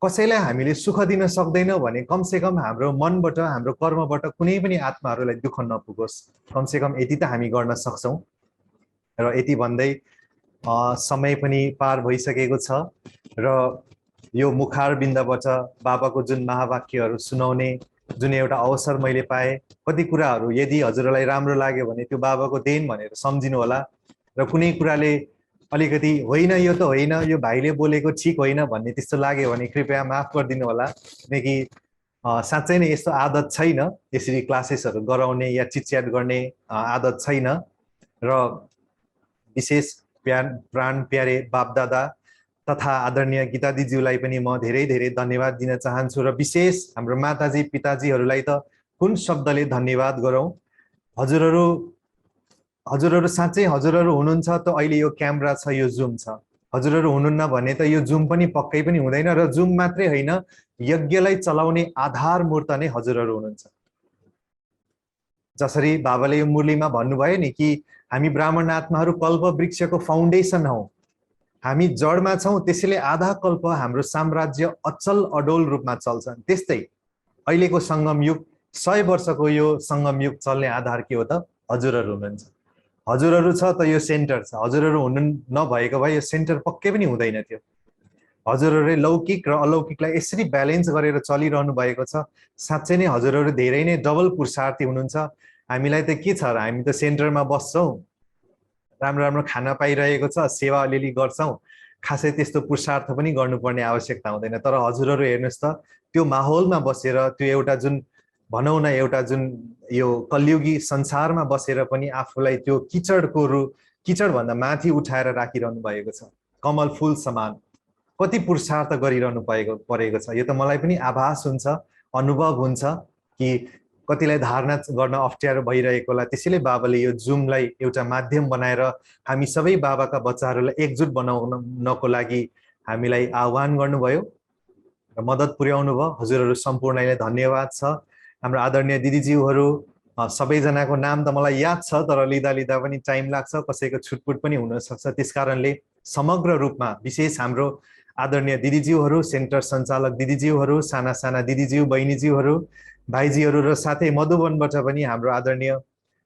कसैलाई हामीले सुख दिन सक्दैनौँ भने कमसेकम हाम्रो मनबाट, हाम्रो कर्मबाट कुनै पनि आत्माहरूलाई दुःख नपुगोस्, कमसेकम यति त हामी गर्न सक्छौँ। र यति भन्दै समय पनि पार भइसकेको छ र यो मुखारबिन्दबाट बाबाको जुन महावाक्यहरू सुनाउने जुन एउटा अवसर मैले पाएँ, कति कुराहरू यदि हजुरलाई राम्रो लाग्यो भने त्यो बाबाको देन भनेर सम्झिनु होला। र कुनै कुराले अलिकति होइन यो त होइन, यो भाइले बोलेको ठिक होइन भन्ने त्यस्तो लाग्यो भने कृपया माफ गरिदिनु होला। किनकि साँच्चै नै यस्तो आदत छैन, यसरी क्लासेसहरू गराउने या चिटच्याट गर्ने आदत छैन। र विशेष प्राण प्यारे बापदादा तथा आदरणीय गीता दिदीज्यूलाई पनि म धेरै धेरै धन्यवाद दिन चाहन्छु। र विशेष हाम्रो माताजी पिताजीहरूलाई त कुन शब्दले धन्यवाद गरौँ। हजुरहरू साँच्चै हजुरहरू हुनुहुन्छ त अहिले यो क्यामेरा छ, यो जुम छ। हजुरहरू हुनुहुन्न भने त यो जुम पनि पक्कै पनि हुँदैन। र जुम मात्रै होइन, यज्ञलाई चलाउने आधार मूर्त नै हजुरहरू हुनुहुन्छ। जसरी बाबाले यो मुरलीमा भन्नुभयो नि कि हामी ब्राह्मण आत्माहरू कल्प वृक्षको फाउन्डेसन हौ, हामी जडमा छौँ, त्यसैले आधा कल्प हाम्रो साम्राज्य अचल अडोल रूपमा चल्छ। त्यस्तै अहिलेको सङ्गम युग 100 वर्षको यो सङ्गम युग चल्ने आधार के हो त? हजुरहरू हुनुहुन्छ। हजुरहरू छ त यो सेन्टर छ। हजुरहरू हुनु नभएको भए यो सेन्टर पक्कै पनि हुँदैन थियो। हजुरहरूले लौकिक र अलौकिकलाई यसरी ब्यालेन्स गरेर चलिरहनु भएको छ। साँच्चै नै हजुरहरू धेरै नै डबल पुरुषार्थी हुनुहुन्छ। हामीलाई त के छ र, हामी त सेन्टरमा बस्छौँ, राम्रो राम्रो खाना पाइरहेको छ, सेवा अलिअलि गर्छौँ, खासै त्यस्तो पुरुषार्थ पनि गर्नुपर्ने आवश्यकता हुँदैन। तर हजुरहरू हेर्नुहोस् त, त्यो माहौलमा बसेर त्यो एउटा जुन भनौँ न, एउटा जुन यो कलियुगी संसारमा बसेर पनि आफूलाई त्यो किचडभन्दा माथि उठाएर राखिरहनु भएको छ, कमल फुल समान। कति पुरुषार्थ गरिरहनु परेको छ। यो त मलाई पनि आभास हुन्छ, अनुभव हुन्छ कि कतिलाई धारणा गर्न अप्ठ्यारो भइरहेको होला। त्यसैले बाबाले यो जुमलाई एउटा माध्यम बनाएर हामी सबै बाबाका बच्चाहरूलाई एकजुट बनाउनको लागि हामीलाई आह्वान गर्नुभयो र मद्दत पुर्याउनु भयो। हजुरहरू सम्पूर्णलाई धन्यवाद छ। हाम्रो आदरणीय दिदीज्यूहरू सबैजनाको नाम त मलाई याद छ, तर लिँदा पनि टाइम लाग्छ, कसैको छुटपुट पनि हुनसक्छ। त्यसकारणले समग्र रूपमा विशेष हाम्रो आदरणीय दिदीज्यूहरू, सेन्टर सञ्चालक दिदीज्यूहरू, साना साना दिदीज्यू बहिनीज्यूहरू, भाइजीहरू र साथै मधुवनबाट पनि हाम्रो आदरणीय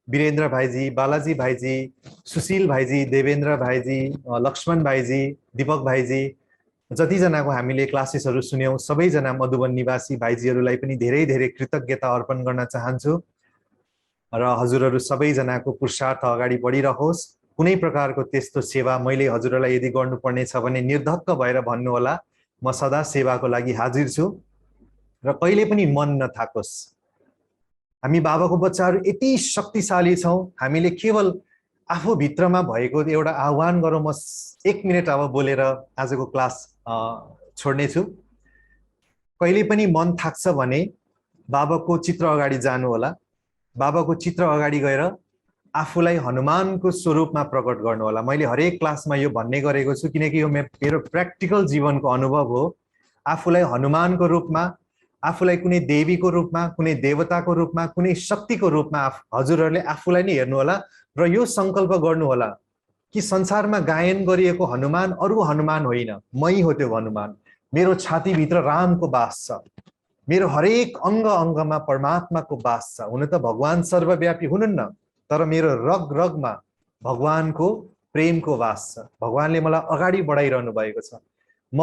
वीरेन्द्र भाइजी, बालाजी भाइजी, सुशील भाइजी, देवेन्द्र भाइजी, लक्ष्मण भाइजी, दीपक भाइजी, जतिजनाको हामीले क्लासेसहरू सुन्यौँ, सबैजना मधुवन निवासी भाइजीहरूलाई पनि धेरै धेरै कृतज्ञता अर्पण गर्न चाहन्छु। र हजुरहरू सबैजनाको पुरुषार्थ अगाडि बढिरहोस् कुनै प्रकारको त्यस्तो सेवा मैले हजुरहरूलाई यदि गर्नुपर्ने छ भने निर्धक्क भएर भन्नुहोला, म सदा सेवाको लागि हाजिर छु र कहिले पनि मन नथाकोस्। हामी बाबाको बच्चाहरू यति शक्तिशाली छौँ, हामीले केवल आफू भित्रमा भएको एउटा आह्वान गरौँ। म 1 मिनेट अब बोलेर आजको क्लास छोड्ने छु। कहिले पनि मन थाक्छ भने बाबाको चित्र अगाडि जानु होला, बाबाको चित्र अगाडि गएर आफूलाई हनुमानको स्वरूपमा प्रकट गर्नु होला। मैले हरेक क्लासमा यो भन्ने गरेको छु किनकि यो मेरो प्र्याक्टिकल जीवनको अनुभव हो। आफूलाई हनुमानको रूपमा, आफूलाई कुनै देवीको रूपमा, कुनै देवताको रूपमा, कुनै शक्तिको रूपमा हजुरहरूले आफूलाई नै हेर्नु होला र यो संकल्प गर्नु होला कि संसारमा गायन गरिएको हनुमान अरु हनुमान होइन, मै हो त्यो हनुमान। मेरो छातीभित्र रामको वास छ, मेरो हरेक अङ्ग अङ्गमा परमात्माको वास छ। हुन त भगवान सर्वव्यापी हुनुहुन्न, तर मेरो रग रगमा भगवानको प्रेमको वास छ। भगवानले मलाई अगाडि बढाइरहनु भएको छ। म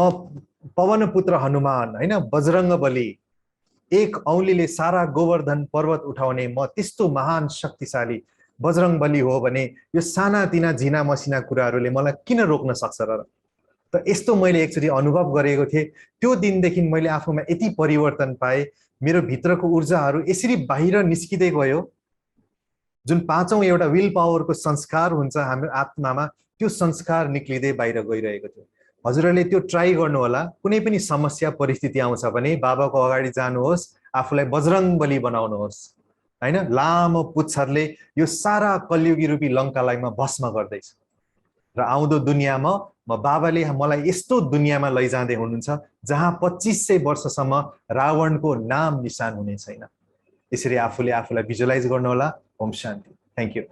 पवनपुत्र हनुमान होइन, बजरङ्ग बली, एक औँलीले सारा गोवर्धन पर्वत उठाउने म त्यस्तो महान शक्तिशाली बजरङ्ग बली हो भने यो साना तिना झिना मसिना कुराहरूले मलाई किन रोक्न सक्छ र? त यस्तो मैले एकचोटि अनुभव गरेको थिएँ। त्यो दिनदेखि मैले आफूमा यति परिवर्तन पाएँ, मेरो भित्रको ऊर्जाहरू यसरी बाहिर निस्किँदै गयो। जुन 5औं एउटा विल पावरको संस्कार हुन्छ हाम्रो आत्मामा, त्यो संस्कार निक्लिँदै बाहिर गइरहेको थियो। हजुरहरूले त्यो ट्राई गर्नु होला। कुनै पनि समस्या परिस्थिति आउँछ भने बाबाको अगाडि जानुहोस्, आफूलाई बजरङ्ग बली बनाउनुहोस् हैन। लामो पुच्छरले यो सारा कलियुगी रूपी लङ्कालाई म भस्म गर्दैछु र आउँदो दुनियाँमा म बाबाले मलाई यस्तो दुनियाँमा लैजाँदै हुनुहुन्छ जहाँ 2500 वर्षसम्म रावणको नाम निशान हुने छैन। यसरी आफूले आफूलाई भिजुअलाइज गर्नु होला। ओम शान्ति। Thank you.